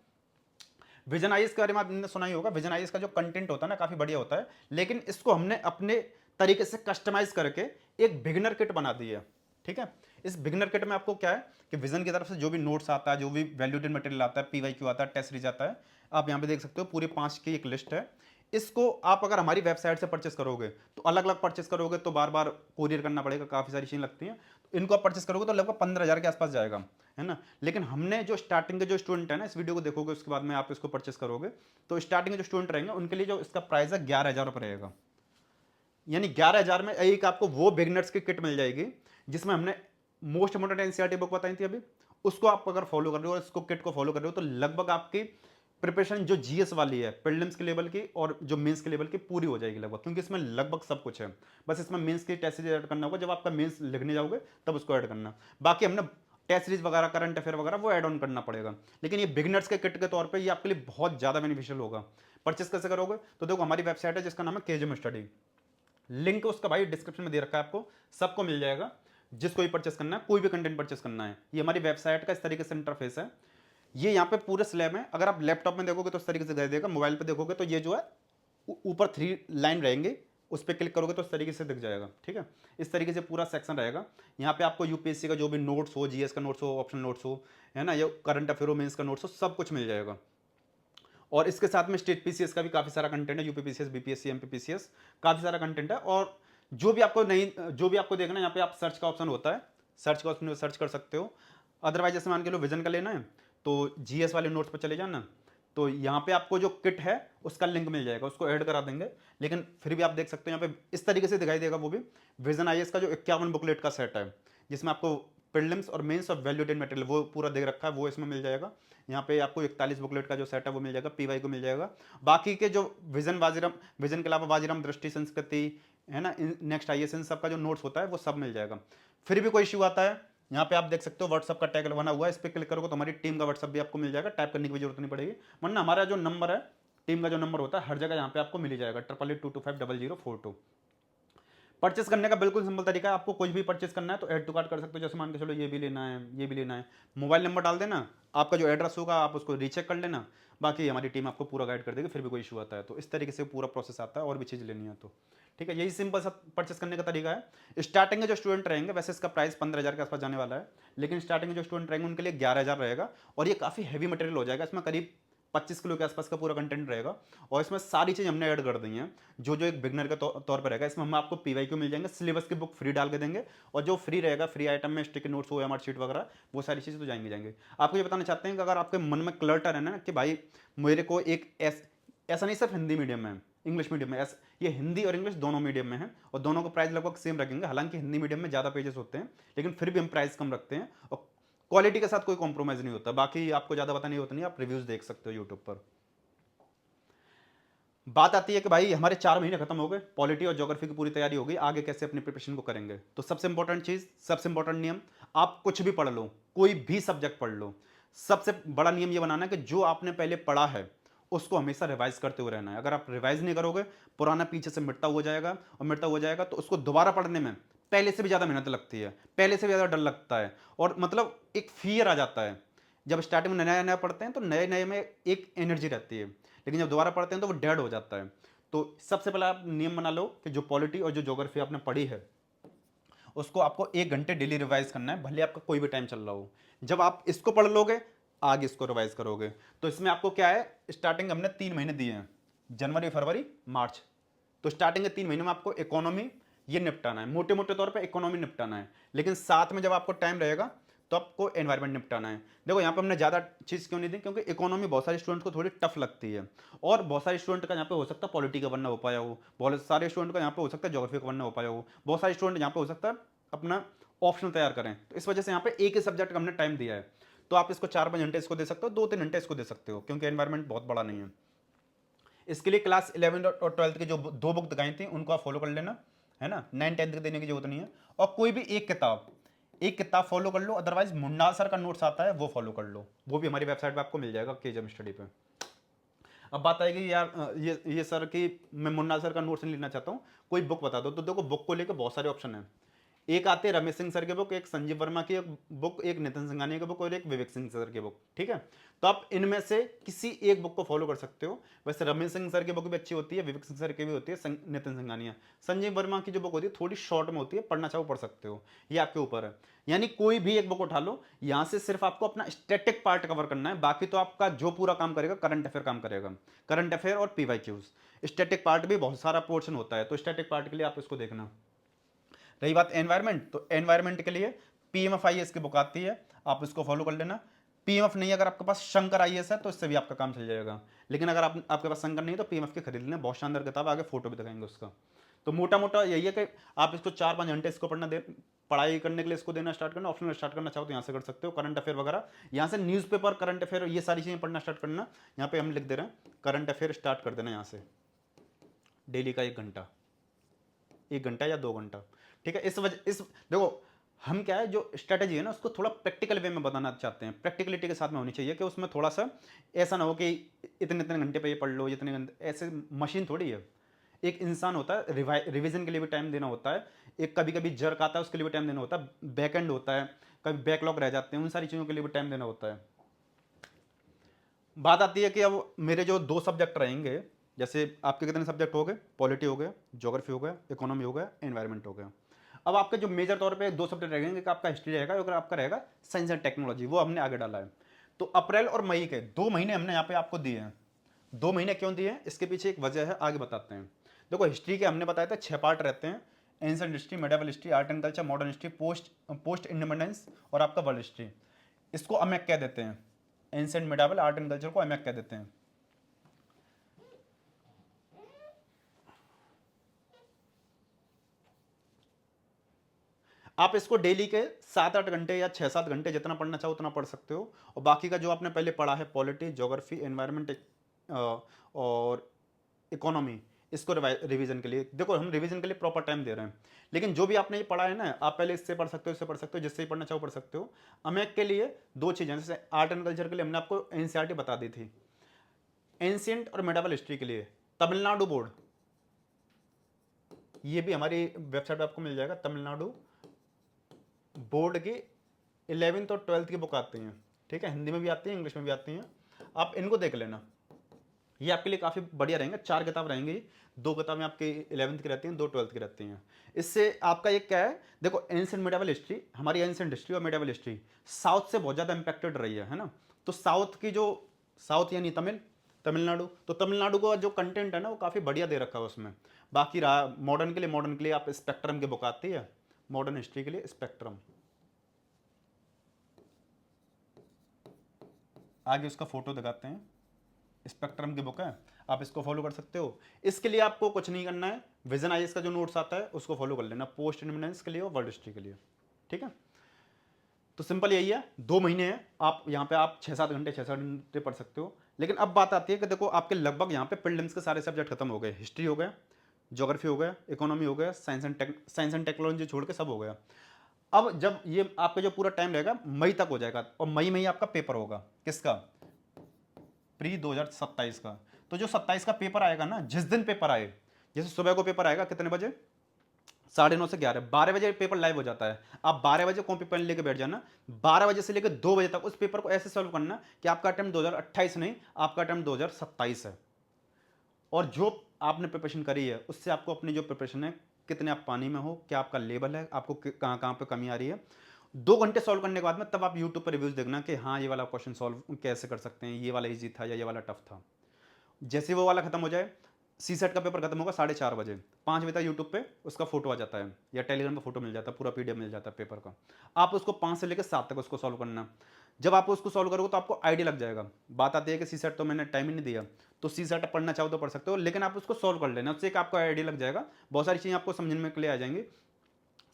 विजन आईएएस के बारे में आपने सुना ही होगा, विजन आईएएस का जो कंटेंट होता है ना काफ़ी बढ़िया होता है, लेकिन इसको हमने अपने तरीके से कस्टमाइज करके एक बिगिनर किट बना दी है। ठीक है, इस बिगिनर किट में आपको क्या है कि विजन की तरफ से जो भी नोट्स आता है, जो भी वैल्यूडेड मटेरियल आता है, पीवाईक्यू आता है, टेस्ट सीरीज आता है, आप यहाँ पे देख सकते हो, पूरे 5 की एक लिस्ट है। इसको आप अगर हमारी वेबसाइट से परचेस करोगे तो अलग अलग परचेस करोगे तो बार बार कोरियर करना पड़ेगा, काफ़ी सारी चीज़ें लगती हैं, तो इनको आप परचेस करोगे तो लगभग 15,000 के आसपास जाएगा, है ना। लेकिन हमने जो स्टार्टिंग के जो स्टूडेंट है ना, इस वीडियो को देखोगे उसके बाद में आप इसको परचेस करोगे, तो स्टार्टिंग के जो स्टूडेंट रहेंगे उनके लिए जो इसका प्राइस है 11,000 रुपये रहेगा। यानी 11,000 में एक आपको वो बिगनर्स की किट मिल जाएगी जिसमें हमने मोस्ट इंपोर्टेंट एनसीईआरटी बुक बताई थी अभी, उसको आप अगर फॉलो कर रहे हो और इसको किट को फॉलो कर रहे हो तो लगभग आपकी प्रिपरेशन जो जीएस वाली है प्रीलिम्स के लेवल की और जो मेंस के लेवल की पूरी हो जाएगी लगभग, क्योंकि इसमें लगभग सब कुछ है। बस इसमें मेंस की टेस्ट सीरीज ऐड करना होगा, जब आपका मेंस लिखने जाओगे तब उसको ऐड करना, बाकी हमने टेस्ट सीरीज वगैरह करंट अफेयर वगैरह वो ऐड ऑन करना पड़ेगा। लेकिन ये बिगनर्स के किट के तौर पर ये आपके लिए बहुत ज़्यादा बेनिफिशियल होगा। परचेस कैसे करोगे, तो देखो हमारी वेबसाइट है जिसका नाम है केजम स्टडी, लिंक उसका भाई डिस्क्रिप्शन में दे रखा है, आपको सबको मिल जाएगा, जिसको भी परचेस करना है, कोई भी कंटेंट परचेस करना है। ये हमारी वेबसाइट का इस तरीके से इंटरफेस है, ये यहाँ पे पूरे स्लैब है। अगर आप लैपटॉप में देखोगे तो इस तरीके से दिखाई देगा, मोबाइल पे देखोगे तो ये जो है ऊपर 3 लाइन रहेंगे, उस पर क्लिक करोगे तो इस तरीके से दिख जाएगा। ठीक है, इस तरीके से पूरा सेक्शन रहेगा। यहाँ पे आपको यूपीएससी का जो भी नोट्स हो, जीएस का नोट्स हो, ऑप्शनल नोट्स हो, है ना, ये करंट अफेयर हो, मेंस का नोट्स हो, सब कुछ मिल जाएगा। और इसके साथ में स्टेट पीसीएस का भी काफ़ी सारा कंटेंट है, UP PCS, BPSC, MP PCS, काफ़ी सारा कंटेंट है। और जो भी आपको देखना है, यहाँ पे आप सर्च का ऑप्शन होता है, सर्च का ऑप्शन में सर्च कर सकते हो। अदरवाइज जैसे मान के लो विजन का लेना है तो जीएस वाले नोट्स पर चले जाना, तो यहाँ पे आपको जो किट है उसका लिंक मिल जाएगा, उसको ऐड करा देंगे। लेकिन फिर भी आप देख सकते हो यहाँ पे इस तरीके से दिखाई देगा, वो भी विजन आईएएस का जो 51 बुकलेट का सेट है, जिसमें आपको प्रीलिम्स और मेंस और वैल्यूडेड मटेरियल वो पूरा दे रखा है, वो इसमें मिल जाएगा। यहाँ पे आपको 41 बुकलेट का जो सेट है वो मिल जाएगा, पीवाई को मिल जाएगा। बाकी के जो विजन के अलावा वाजीराम दृष्टि, संस्कृति, है ना, नेक्स्ट आईएएस, इन सब का जो नोट्स होता है वो सब मिल जाएगा। फिर भी कोई इश्यू आता है यहाँ पे आप देख सकते हो व्हाट्सअप का टैग बना हुआ है, इस पर क्लिक करोगे तो हमारी टीम का व्हाट्सअप भी आपको मिल जाएगा, टाइप करने की भी जरूरत नहीं पड़ेगी। वरना हमारा जो नंबर है, टीम का जो नंबर होता है, हर जगह यहाँ पे आपको मिल ही जाएगा, 8822250042। परचेस करने का बिल्कुल सिंपल तरीका है, आपको कुछ भी परचेस करना है तो ऐड टू कार्ट कर सकते हो। जैसे मान के चलो ये भी लेना है, ये भी लेना है, मोबाइल नंबर डाल देना, आपका जो एड्रेस होगा आप उसको रीचेक कर लेना, बाकी हमारी टीम आपको पूरा गाइड कर देगी, फिर भी कोई इशू आता है तो इस तरीके से पूरा प्रोसेस आता है, और भी चीज़ लेनी है तो ठीक है। यही सिंपल सा परचेस करने का तरीका है। स्टार्टिंग में जो स्टूडेंट रहेंगे, वैसे इसका प्राइस 15,000 के आसपास जाने वाला है, लेकिन स्टार्टिंग में जो स्टूडेंट रहेंगे उनके लिए 11,000 रहेगा, और ये काफ़ी हैवी मटेरियल हो जाएगा, इसमें करीब 25 किलो के आसपास का पूरा कंटेंट रहेगा, और इसमें सारी चीज़ हमने ऐड कर दी हैं जो जो एक बिगनर के तौर पर रहेगा। इसमें हम आपको पीवाईक्यू मिल जाएंगे, सिलेबस की बुक फ्री डाल के देंगे, और जो फ्री रहेगा, फ्री आइटम में स्टिकी नोट्स हो, एमआर शीट वगैरह, वो सारी चीज़ें तो जाएंगे। आपको ये बताना चाहते हैं कि अगर आपके मन में क्लटर है ना कि भाई मेरे को एक ऐसा नहीं सिर्फ हिंदी मीडियम में, इंग्लिश मीडियम में, ये हिंदी और इंग्लिश दोनों मीडियम में है, और दोनों का प्राइस लगभग सेम रखेंगे। हालांकि हिंदी मीडियम में ज़्यादा पेजेस होते हैं, लेकिन फिर भी हम प्राइस कम रखते हैं, और क्वालिटी के साथ कोई कॉम्प्रोमाइज़ नहीं होता। बाकी आपको ज़्यादा पता नहीं होता, नहीं आप रिव्यूज़ देख सकते हो यूट्यूब पर। बात आती है कि भाई हमारे 4 महीने खत्म हो गए, पॉलिटी और ज्योग्राफी की पूरी तैयारी हो गई, आगे कैसे अपनी प्रिपरेशन को करेंगे। तो सबसे इंपॉर्टेंट चीज़, सबसे इंपॉर्टेंट नियम, आप कुछ भी पढ़ लो, कोई भी सब्जेक्ट पढ़ लो, सबसे बड़ा नियम ये बनाना है कि जो आपने पहले पढ़ा है उसको हमेशा रिवाइज करते हुए रहना है। अगर आप रिवाइज नहीं करोगे, पुराना पीछे से मिटता हो जाएगा, और मिटता हो जाएगा तो उसको दोबारा पढ़ने में पहले से भी ज़्यादा मेहनत लगती है, पहले से भी ज़्यादा डर लगता है, और मतलब एक फियर आ जाता है। जब स्टार्टिंग में नया नया पढ़ते हैं तो नए नए में एक एनर्जी रहती है, लेकिन जब दोबारा पढ़ते हैं तो वो डेड हो जाता है। तो सबसे पहले आप नियम बना लो कि जो पॉलिटी और जो ज्योग्राफी आपने पढ़ी है उसको आपको 1 घंटे डेली रिवाइज करना है, भले आपका कोई भी टाइम चल रहा हो। जब आप इसको पढ़ लोगे, आगे इसको रिवाइज करोगे। तो इसमें आपको क्या है, स्टार्टिंग हमने 3 महीने दिए हैं, जनवरी, फरवरी, मार्च। तो स्टार्टिंग के 3 महीने में आपको इकोनॉमी ये निपटाना है, मोटे मोटे तौर पे इकोनॉमी निपटाना है, लेकिन साथ में जब आपको टाइम रहेगा तो आपको एनवायरमेंट निपटाना है। देखो यहाँ पे हमने ज़्यादा चीज़ क्यों नहीं दी, क्योंकि इकोनॉमी बहुत सारे स्टूडेंट को थोड़ी टफ लगती है, और बहुत सारे स्टूडेंट का यहाँ पे हो सकता है पॉलिटी का बनना हो पाया हो, बहुत सारे स्टूडेंट का यहाँ पे हो सकता है ज्योग्राफी का बनना हो पाया हो, बहुत सारे स्टूडेंट यहाँ पे हो सकता है अपना ऑप्शन तैयार करें। तो इस वजह से यहाँ पे एक ही सब्जेक्ट का हमने टाइम दिया है। तो आप इसको 4-5 घंटे इसको दे सकते हो, 2-3 घंटे इसको दे सकते हो, क्योंकि एनवायरमेंट बहुत बड़ा नहीं है। इसके लिए क्लास 11 और 12 की जो 2 बुक दिखाई थी उनको आप फॉलो कर लेना, है ना, 9-10 की देने की जरूरत नहीं है। और कोई भी एक किताब फॉलो कर लो, अदरवाइज मुन्ना सर का नोट्स आता है वो फॉलो कर लो, वो भी हमारी वेबसाइट पे आपको मिल जाएगा, केजम स्टडी पे। अब बात आएगी यार ये सर की मैं मुन्ना सर का नोट्स नहीं लेना चाहता हूँ, कोई बुक बता दो। तो देखो बुक को लेकर बहुत सारे ऑप्शन है, एक आते हैं रमेश सिंह सर की बुक, एक संजीव वर्मा की एक बुक, एक नितिन सिंघानिया की बुक, और एक विवेक सिंह सर की बुक, ठीक है। तो आप इनमें से किसी एक बुक को फॉलो कर सकते हो। वैसे रमेश सिंह सर की बुक भी अच्छी होती है, विवेक सिंह सर की भी होती है, नितिन सिंघानिया। संजीव वर्मा की जो बुक होती है थोड़ी शॉर्ट में होती है, पढ़ना चाहो पढ़ सकते हो, ये आपके ऊपर है। यानी कोई भी एक बुक उठा लो, यहाँ से सिर्फ आपको अपना स्टैटिक पार्ट कवर करना है, बाकी तो आपका जो पूरा काम करेगा करंट अफेयर काम करेगा, करंट अफेयर और पीवाईक्यूज। स्टैटिक पार्ट भी बहुत सारा पोर्शन होता है, तो स्टैटिक पार्ट के लिए आप इसको देखना। रही बात एनवायरमेंट, तो एनवायरमेंट के लिए PMFIS की बुक आती है, आप इसको फॉलो कर लेना। PMF नहीं, अगर आपके पास शंकर IAS है तो इससे भी आपका काम चल जाएगा, लेकिन अगर आपके पास शंकर नहीं है तो PMF की खरीद लेना, बहुत शानदार किताब, आगे फोटो भी दिखाएंगे उसका। तो मोटा मोटा यही है कि आप इसको 4-5 घंटे इसको पढ़ाई करने के लिए इसको देना स्टार्ट करना। ऑप्शनल स्टार्ट करना चाहो तो यहाँ से कर सकते हो, करंट अफेयर वगैरह यहाँ से, न्यूज़पेपर, करंट अफेयर, ये सारी चीज़ें पढ़ना स्टार्ट करना। यहाँ पे हम लिख दे रहे हैं करंट अफेयर स्टार्ट कर देना यहाँ से, डेली का 1 घंटा, 1 घंटा या 2 घंटा, ठीक है। इस वजह इस देखो हम क्या है, जो स्ट्रेटेजी है ना उसको थोड़ा प्रैक्टिकल वे में बताना चाहते हैं, प्रैक्टिकलिटी के साथ में होनी चाहिए, कि उसमें थोड़ा सा ऐसा ना हो कि इतने इतने घंटे पे ये पढ़ लो, इतने घंटे, ऐसे मशीन थोड़ी है। एक इंसान होता है, रिवीजन के लिए भी टाइम देना होता है, एक कभी कभी जर्क आता है उसके लिए भी टाइम देना होता है, बैक एंड होता है, कभी बैकलॉग रह जाते हैं, उन सारी चीज़ों के लिए भी टाइम देना होता है। बात आती है कि अब मेरे जो 2 सब्जेक्ट रहेंगे, जैसे आपके कितने सब्जेक्ट हो गए, पॉलिटी हो गया, ज्योग्राफी हो गया, इकोनॉमी हो गया, एनवायरनमेंट हो गया। अब आपके जो मेजर तौर पे 2 सब्जेक्ट रहेंगे, कि आपका हिस्ट्री रहेगा और आपका रहेगा साइंस एंड टेक्नोलॉजी, वो हमने आगे डाला है। तो अप्रैल और मई के 2 महीने हमने यहाँ पे आपको दिए हैं। 2 महीने क्यों दिए हैं, इसके पीछे एक वजह है, आगे बताते हैं। देखो हिस्ट्री के हमने बताया था 6 पार्ट रहते हैं, ancient history, medieval history, art and culture, modern history, post independence, और आपका वर्ल्ड हिस्ट्री। इसको अमेक कह देते हैं, ancient, medieval, art and culture को अमेक कह देते हैं। आप इसको डेली के 7-8 घंटे या 6-7 घंटे जितना पढ़ना चाहो उतना पढ़ सकते हो, और बाकी का जो आपने पहले पढ़ा है, पॉलिटी, ज्योग्राफी, एनवायरनमेंट और इकोनॉमी, इसको रिवीजन के लिए। देखो हम रिवीजन के लिए प्रॉपर टाइम दे रहे हैं, लेकिन जो भी आपने ये पढ़ा है ना, आप पहले इससे पढ़ सकते हो, इससे पढ़ सकते हो, जिससे ही पढ़ना चाहो पढ़ सकते हो। अमेक के लिए दो चीज़ें, जैसे आर्ट एंड कल्चर के लिए हमने आपको एनसीईआरटी बता दी थी, एंशिएंट और मेडिवल हिस्ट्री के लिए तमिलनाडु बोर्ड, ये भी हमारी वेबसाइट पर आपको मिल जाएगा। तमिलनाडु बोर्ड की 11th और 12th की बुक आती हैं, ठीक है, हिंदी में भी आती है, इंग्लिश में भी आती हैं, आप इनको देख लेना, ये आपके लिए काफ़ी बढ़िया रहेंगे। 4 किताब रहेंगी, 2 किताबें आपकी 11th की रहती हैं, 2 12th की रहती हैं। इससे आपका ये क्या है, देखो एंशिएंट मेडिवल हिस्ट्री, हमारी एंशिएंट हिस्ट्री और मेडिवल हिस्ट्री साउथ से बहुत ज़्यादा इंपैक्टेड रही है ना। तो साउथ की जो, साउथ यानी तमिलनाडु, तो तमिलनाडु का जो कंटेंट है ना वो काफ़ी बढ़िया दे रखा है उसमें। बाकी रहा मॉडर्न के लिए आप स्पेक्ट्रम की बुक आती है, मॉडर्न हिस्ट्री के लिए स्पेक्ट्रम, आगे उसका फोटो दिखाते हैं, स्पेक्ट्रम की बुक है, आप इसको फॉलो कर सकते हो। इसके लिए आपको कुछ नहीं करना है, विजन आईएएस का जो नोट्स आता है उसको फॉलो कर लेना, पोस्ट इंडिपेंडेंस के लिए और वर्ल्ड हिस्ट्री के लिए, ठीक है। तो सिंपल यही है, 2 महीने हैं, आप यहाँ पे आप 6-7 घंटे पढ़ सकते हो। लेकिन अब बात आती है कि देखो आपके लगभग यहाँ पे प्रीलिम्स के सारे सब्जेक्ट खत्म हो गए, हिस्ट्री हो गया, ज्योग्राफी हो गया, इकोनॉमी हो गया, साइंस एंड टेक्नोलॉजी छोड़ के सब हो गया। अब जब ये आपका जो पूरा टाइम रहेगा मई तक हो जाएगा, और मई में ही आपका पेपर होगा, किसका, प्री 2027 का। तो जो 27 का पेपर आएगा ना, जिस दिन पेपर आए, जैसे सुबह को पेपर आएगा कितने बजे, 9:30 से 11, 12 बजे पेपर लाइव हो जाता है। आप 12 बजे कॉपी पेन लेके बैठ जाना, 12 बजे से लेकर 2 बजे तक उस पेपर को ऐसे सॉल्व करना कि आपका अटेम्प्ट 2028 नहीं, आपका अटेम्प्ट 2027 है। और जो आपने प्रिपरेशन करी है उससे आपको अपनी जो प्रिपरेशन है, कितने आप पानी में हो, क्या आपका लेवल है, आपको कहाँ कहाँ पे कमी आ रही है, 2 घंटे सॉल्व करने के बाद में तब आप यूट्यूब पर रिव्यूज देखना कि हाँ ये वाला क्वेश्चन सॉल्व कैसे कर सकते हैं, ये वाला इजी था या ये वाला टफ था। जैसे वो वाला खत्म हो जाए, सी सेट का पेपर खत्म होगा 4:30 बजे, 5 बजे तक यूट्यूब पे उसका फोटो आ जाता है या टेलीग्राम पे फोटो मिल जाता है, पूरा पीडीएफ मिल जाता है पेपर का। आप उसको 5 से लेकर 7 तक उसको सॉल्व करना। जब आप उसको सॉल्व करोगे तो आपको आइडिया लग जाएगा। बात आती है कि सी सेट तो मैंने टाइम ही नहीं दिया, तो सी सेट पढ़ना चाहो तो पढ़ सकते हो, लेकिन आप उसको सॉल्व कर लेना, उससे एक आपको आइडिया लग जाएगा, बहुत सारी चीज़ें आपको समझने के लिए आ जाएंगी।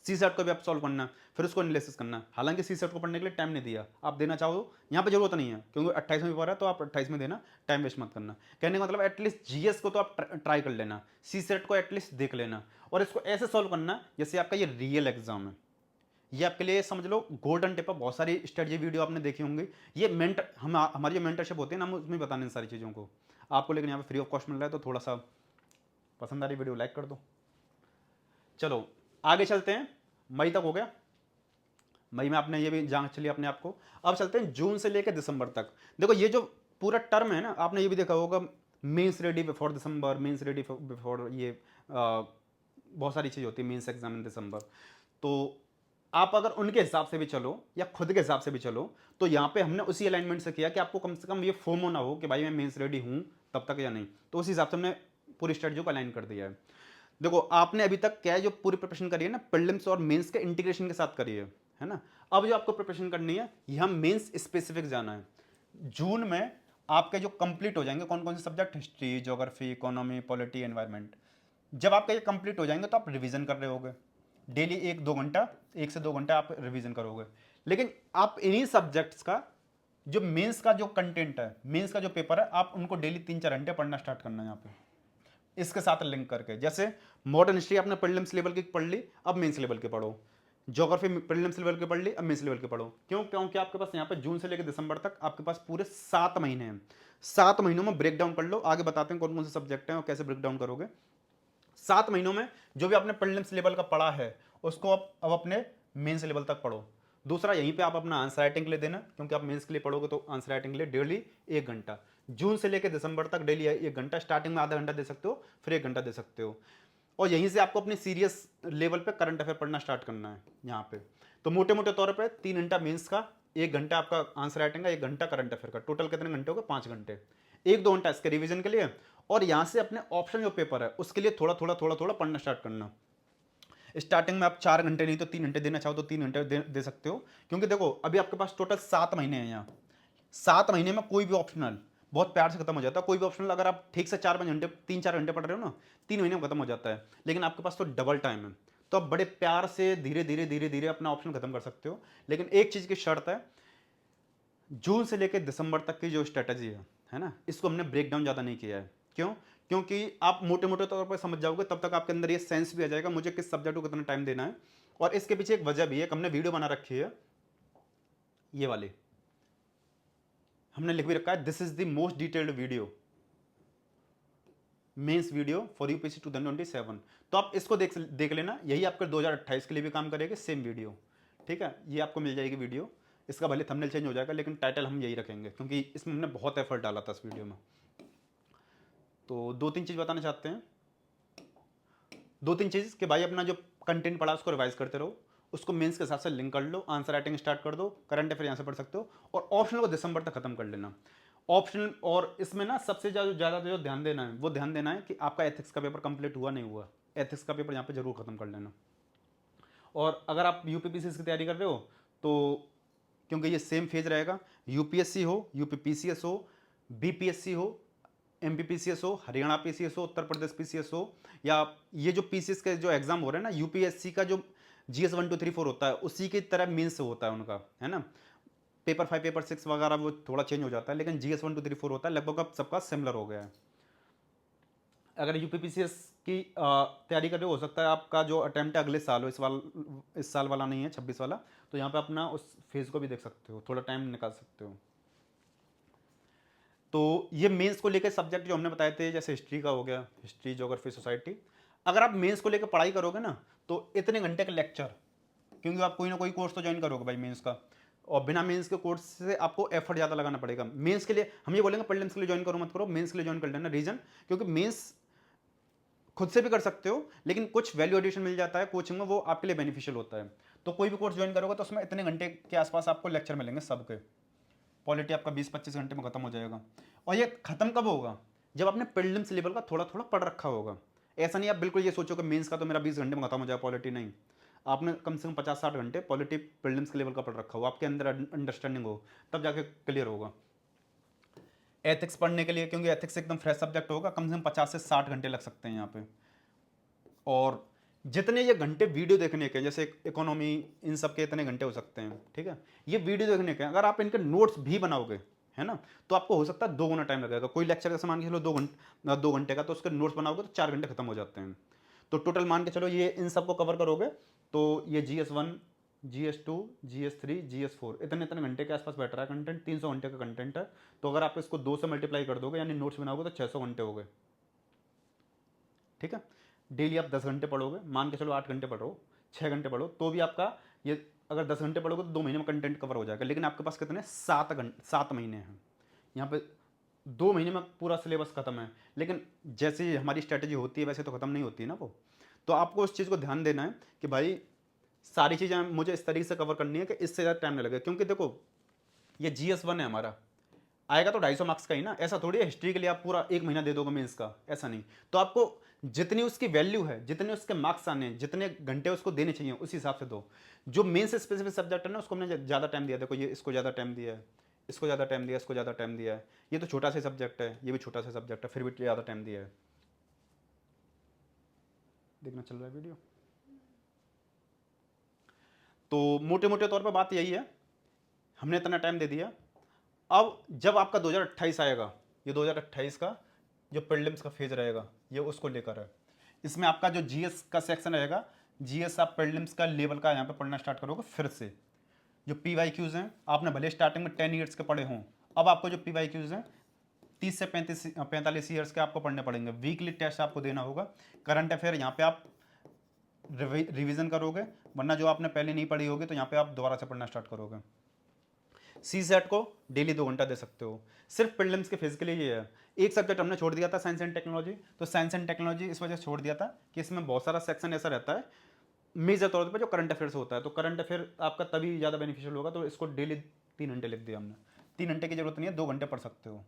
सी सेट को भी आप सॉल्व करना, फिर उसको एनालिसिस करना। हालांकि सी सेट को पढ़ने के लिए टाइम नहीं दिया, आप देना चाहो यहाँ पे जरूरत नहीं है, क्योंकि 28 में पेपर है तो आप 28 में देना, टाइम वेस्ट मत करना। कहने का मतलब एटलीस्ट जीएस को तो आप ट्राई कर लेना, सी सेट को एटलीस्ट देख लेना, और इसको ऐसे सॉल्व करना जैसे आपका ये रियल एग्जाम है। ये आपके लिए समझ लो गोल्डन टिप है। बहुत सारी स्ट्रेटजी वीडियो आपने देखी होंगी, ये हमारी जो मेंटरशिप होती है ना, हम उसमें बताने इन सारी चीज़ों को आपको, लेकिन यहाँ पे फ्री ऑफ कॉस्ट मिल रहा है, तो थोड़ा सा पसंद आ रही वीडियो लाइक कर दो। चलो आगे चलते हैं, मई तक हो गया, मई में आपने ये भी जांच चली अपने आप को। अब चलते हैं जून से लेकर दिसंबर तक। देखो ये जो पूरा टर्म है ना, आपने ये भी देखा होगा, mains ready before December, mains ready before ये बहुत सारी चीज़ होती है, मेंस एग्जाम इन दिसंबर। तो आप अगर उनके हिसाब से भी चलो या खुद के हिसाब से भी चलो, तो यहाँ पे हमने उसी अलाइनमेंट से किया कि आपको कम से कम ये फोमो ना हो कि भाई मैं मेंस रेडी हूँ तब तक या नहीं, तो उस हिसाब से हमने पूरी स्ट्रेटजी को अलाइन कर दिया है। देखो आपने अभी तक क्या है, जो पूरी प्रिपरेशन करी है ना, प्रीलिम्स और मेंस के इंटीग्रेशन के साथ करी है ना। अब जो आपको प्रिपरेशन करनी है, ये हम मेंस स्पेसिफिक जाना है। जून में आपके जो कंप्लीट हो जाएंगे कौन कौन से subject, history, geography, economy, polity, environment, जब आपके ये कंप्लीट हो जाएंगे तो आप रिवीजन कर रहे होगे डेली 1-2 घंटा, 1 से 2 घंटा आप रिवीजन करोगे। लेकिन आप इन्हीं सब्जेक्ट्स का जो मेंस का जो कंटेंट है, मेंस का जो पेपर है, आप उनको डेली 3-4 घंटे पढ़ना स्टार्ट करना है यहाँ पे, इसके साथ लिंक करके। जैसे मॉडर्न हिस्ट्री आपने प्रीलिम्स लेवल की पढ़ ली, अब मेंस लेवल के पढ़ो, ज्योग्राफी प्रीलिम्स लेवल की पढ़ ली, अब मेंस लेवल के पढ़ो। क्यों? क्योंकि आपके पास यहाँ पे जून से लेकर दिसंबर तक आपके पास पूरे 7 महीने हैं। 7 महीनों में ब्रेक डाउन कर लो, आगे बताते हैं कौन कौन से सब्जेक्ट हैं और कैसे ब्रेक डाउन करोगे। 7 महीनों में जो भी आपने प्रीलिम्स लेवल का पढ़ा है उसको अब अपने मेंस लेवल तक पढ़ो। दूसरा, यहीं पे आप अपना आंसर राइटिंग के लिए देना, क्योंकि आप मेंस के लिए पढ़ोगे तो आंसर राइटिंग के लिए डेली 1 घंटा, जून से लेकर दिसंबर तक डेली 1 घंटा, स्टार्टिंग में आधा घंटा दे सकते हो, फिर 1 घंटा दे सकते हो। और यहीं से आपको अपनी सीरियस लेवल पे करंट अफेयर पढ़ना स्टार्ट करना है यहाँ पे। तो मोटे मोटे तौर पे 3 घंटा मेंस का, 1 घंटा आपका आंसर राइटिंग का, 1 घंटा करंट अफेयर का, टोटल कितने घंटे हो गए? 5 घंटे। 1-2 घंटा इसके रिवीजन के लिए, और यहाँ से अपने ऑप्शन जो पेपर है उसके लिए थोड़ा थोड़ा थोड़ा थोड़ा पढ़ना स्टार्ट करना। स्टार्टिंग में आप 4 घंटे नहीं तो 3 घंटे देना चाहो तो 3 घंटे दे सकते हो, क्योंकि देखो अभी आपके पास टोटल 7 महीने हैं यहाँ। 7 महीने में कोई भी ऑप्शनल बहुत प्यार से खत्म हो जाता है। कोई भी ऑप्शनल अगर आप ठीक से 4-5 घंटे, 3-4 घंटे पढ़ रहे हो ना, 3 महीने में खत्म हो जाता है। लेकिन आपके पास तो डबल टाइम है, तो आप बड़े प्यार से धीरे धीरे धीरे धीरे अपना ऑप्शन खत्म कर सकते हो। लेकिन एक चीज़ की शर्त है, जून से लेकर दिसंबर तक की जो स्ट्रेटजी है ना, इसको हमने ब्रेक डाउन ज़्यादा नहीं किया है। क्यों? क्योंकि आप मोटे मोटे तौर पर समझ जाओगे तब तक आपके अंदर ये सेंस भी आ जाएगा मुझे किस सब्जेक्ट को कितना टाइम देना है। और इसके पीछे एक वजह भी है, हमने वीडियो बना रखी है ये वाली, हमने लिख भी रखा है this is the most detailed video, mains video for UPSC 2027। तो आप इसको देख लेना, यही आपके 2028 के लिए भी काम करेगी, सेम वीडियो। ठीक है, ये आपको मिल जाएगी वीडियो। इसका भले थंबनेल चेंज हो जाएगा लेकिन टाइटल हम यही रखेंगे क्योंकि इसमें हमने बहुत एफर्ट डाला था इस वीडियो में। तो दो तीन चीज़ बताना चाहते हैं, दो तीन चीज़ कि भाई अपना जो कंटेंट पढ़ा उसको रिवाइज करते रहो, उसको मेंस के हिसाब से लिंक कर लो, आंसर राइटिंग स्टार्ट कर दो, करंट अफेयर यहाँ से पढ़ सकते हो, और ऑप्शनल को दिसंबर तक खत्म कर लेना ऑप्शनल। और इसमें ना सबसे ज़्यादा जो ध्यान देना है वो ध्यान देना है कि आपका एथिक्स का पेपर कंप्लीट हुआ नहीं हुआ। एथिक्स का पेपर यहाँ पे जरूर खत्म कर लेना। और अगर आप यूपीपीसीएस की तैयारी कर रहे हो तो क्योंकि ये सेम फेज रहेगा, यूपीएससी हो, यूपीपीसीएस हो, बीपीएससी हो, एमपीपीसीएस हो, हरियाणा पीसीएस हो, उत्तर प्रदेश पीसीएस हो, या ये जो पीसीएस के जो एग्जाम हो रहे हैं ना, यूपीएससी का जो जीएस 1 2 3 4 होता है उसी की तरह मीन्स होता है उनका, है ना। पेपर 5 पेपर 6 वगैरह वो थोड़ा चेंज हो जाता है, लेकिन जीएस 1 2 3 4 होता है, लगभग अब सबका सिमिलर हो गया है। अगर यूपीपीसीएस की तैयारी कर रहे हो सकता है आपका जो अटेम्प्ट है अगले साल हो, इस साल वाला नहीं है, 26 वाला। तो यहाँ पे अपना उस फेज को भी देख सकते हो, थोड़ा टाइम निकाल सकते हो। तो ये मेंस को लेकर सब्जेक्ट जो हमने बताए थे, जैसे हिस्ट्री का हो गया, हिस्ट्री ज्योग्राफी सोसाइटी, अगर आप मेंस को लेकर पढ़ाई करोगे ना तो इतने घंटे का लेक्चर, क्योंकि आप कोई ना कोई कोर्स तो ज्वाइन करोगे भाई मेंस का, और बिना मेंस के कोर्स से आपको एफर्ट ज़्यादा लगाना पड़ेगा। मेंस के लिए हम ये बोलेंगे प्रीलिम्स के लिए ज्वाइन करो मत करो, मेंस के लिए ज्वाइन कर लेना। रीजन, क्योंकि मेंस खुद से भी कर सकते हो लेकिन कुछ वैल्यू एडिशन मिल जाता है कोचिंग में, वो आपके लिए बेनिफिशियल होता है। तो कोई भी कोर्स ज्वाइन करोगे तो उसमें इतने घंटे के आसपास आपको लेक्चर मिलेंगे सबके। पॉलिटी आपका 20-25 घंटे में खत्म हो जाएगा। और ये खत्म कब होगा, जब आपने प्रीलिम्स लेवल का थोड़ा थोड़ा पढ़ रखा होगा। ऐसा नहीं आप बिल्कुल ये सोचो कि मेंस का तो मेरा 20 घंटे में खत्म हो जाएगा पॉलिटी, नहीं। आपने कम से कम 50-60 घंटे पॉलिटी प्रीलिम्स के लेवल का पढ़ रखा हो, आपके अंदर अंडरस्टैंडिंग हो, तब जाके क्लियर होगा। एथिक्स पढ़ने के लिए, क्योंकि एथिक्स एकदम फ्रेश सब्जेक्ट होगा, कम से कम 50 से 60 घंटे लग सकते हैं यहाँ पे। और जितने ये घंटे वीडियो देखने के, जैसे इकोनॉमी, इन सब के इतने घंटे हो सकते हैं, ठीक है। ये वीडियो देखने के, अगर आप इनके नोट्स भी बनाओगे, है ना, तो आपको हो सकता है 2 गुना टाइम लगेगा। कोई लेक्चर का मान के चलो 2 घंटे का, तो उसके नोट्स बनाओगे तो 4 घंटे खत्म हो जाते हैं। तो टोटल मान के चलो ये इन सबको कवर करोगे तो ये GS1, GS2, GS3, GS4 इतने इतने घंटे के आसपास बैठ रहा है कंटेंट। 300 घंटे का कंटेंट है। तो अगर आप इसको 2 से मल्टीप्लाई कर दोगे यानी नोट्स बनाओगे तो 600 घंटे हो गए, ठीक है। डेली आप 10 घंटे पढ़ोगे, मान के चलो 8 घंटे पढ़ो, 6 घंटे पढ़ो, तो भी आपका ये, अगर 10 घंटे पढ़ोगे तो 2 महीने में कंटेंट कवर हो जाएगा। लेकिन आपके पास कितने, 7 महीने हैं। यहाँ पे 2 महीने में पूरा सिलेबस खत्म है। लेकिन जैसे हमारी स्ट्रैटेजी होती है वैसे तो खत्म नहीं होती है ना वो। तो आपको उस चीज़ को ध्यान देना है कि भाई सारी चीज़ें मुझे इस तरीके से कवर करनी है कि इससे ज़्यादा टाइम नहीं लगे। क्योंकि देखो ये GS1 है हमारा, आएगा तो 250 मार्क्स का ही ना। ऐसा थोड़ी है हिस्ट्री के लिए आप पूरा 1 महीना दे दोगे मेंस का, ऐसा नहीं। तो आपको जितनी उसकी वैल्यू है, जितने उसके मार्क्स आने हैं, जितने घंटे उसको देने चाहिए, उस हिसाब से दो। जो मेंस स्पेसिफिक सब्जेक्ट है ना उसको हमने ज़्यादा टाइम दिया। देखो ये इसको ज़्यादा टाइम दिया है, इसको ज़्यादा टाइम दिया, इसको ज़्यादा टाइम दिया है। ये तो छोटा सा सब्जेक्ट है, ये भी छोटा सा सब्जेक्ट है, फिर भी ज़्यादा टाइम दिया है। देखना चल रहा है वीडियो। तो मोटे मोटे तौर पर बात यही है, हमने इतना टाइम दे दिया। अब जब आपका 2028 आएगा, ये 2028 का जो प्रीलिम्स का फेज रहेगा ये उसको लेकर है। इसमें आपका जो जीएस का सेक्शन रहेगा, जीएस आप प्रीलिम्स का लेवल का यहाँ पे पढ़ना स्टार्ट करोगे फिर से। जो PYQs हैं, आपने भले स्टार्टिंग में 10 ईयर्स के पढ़े हों, अब आपको जो PYQs हैं 30 से 45 ईयर्स के आपको पढ़ने पड़ेंगे। वीकली टेस्ट आपको देना होगा। करंट अफेयर यहाँ पे आप रिवीजन करोगे, वरना जो आपने पहले नहीं पढ़ी होगी तो यहाँ पे आप दोबारा से पढ़ना स्टार्ट करोगे। CSET को डेली 2 घंटा दे सकते हो। सिर्फ प्रीलिम्स के फेज के लिए ये है। एक सब्जेक्ट हमने छोड़ दिया था, साइंस एंड टेक्नोलॉजी। तो साइंस एंड टेक्नोलॉजी इस वजह से छोड़ दिया था कि इसमें बहुत सारा सेक्शन ऐसा रहता है मेजर तौर पर जो करंट अफेयर्स होता है। तो करंट अफेयर आपका तभी ज़्यादा बेनिफिशियल होगा। तो इसको डेली 3 घंटे लिख दिया हमने। 3 घंटे की जरूरत नहीं है, 2 घंटे पढ़ सकते हो,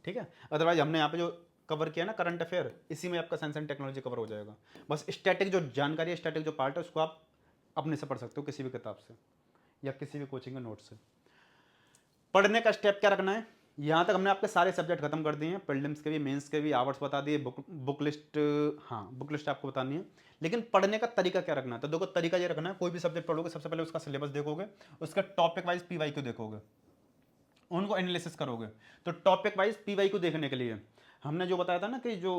ठीक है। अदरवाइज हमने यहाँ पे जो कवर किया ना करंट अफेयर, इसी में आपका साइंस एंड टेक्नोलॉजी कवर हो जाएगा। बस स्टैटिक जो जानकारी है, स्टैटिक जो पार्ट है, उसको आप अपने से पढ़ सकते हो किसी भी किताब से या किसी भी कोचिंग के नोट से। पढ़ने का स्टेप क्या रखना है, यहाँ तक हमने आपके सारे सब्जेक्ट खत्म कर दिए हैं, प्रीलिम्स के भी, मेंस के भी, आवर्स बता दिए, बुक लिस्ट, हाँ बुक लिस्ट आपको बतानी है। लेकिन पढ़ने का तरीका क्या रखना है, तो देखो तरीका ये रखना है, कोई भी सब्जेक्ट पढ़ोगे सबसे पहले उसका सिलेबस देखोगे, उसका टॉपिक वाइज PYQ देखोगे। उनको एनालिसिस करोगे। तो टॉपिक वाइज पीवाई को देखने के लिए हमने जो बताया था ना कि जो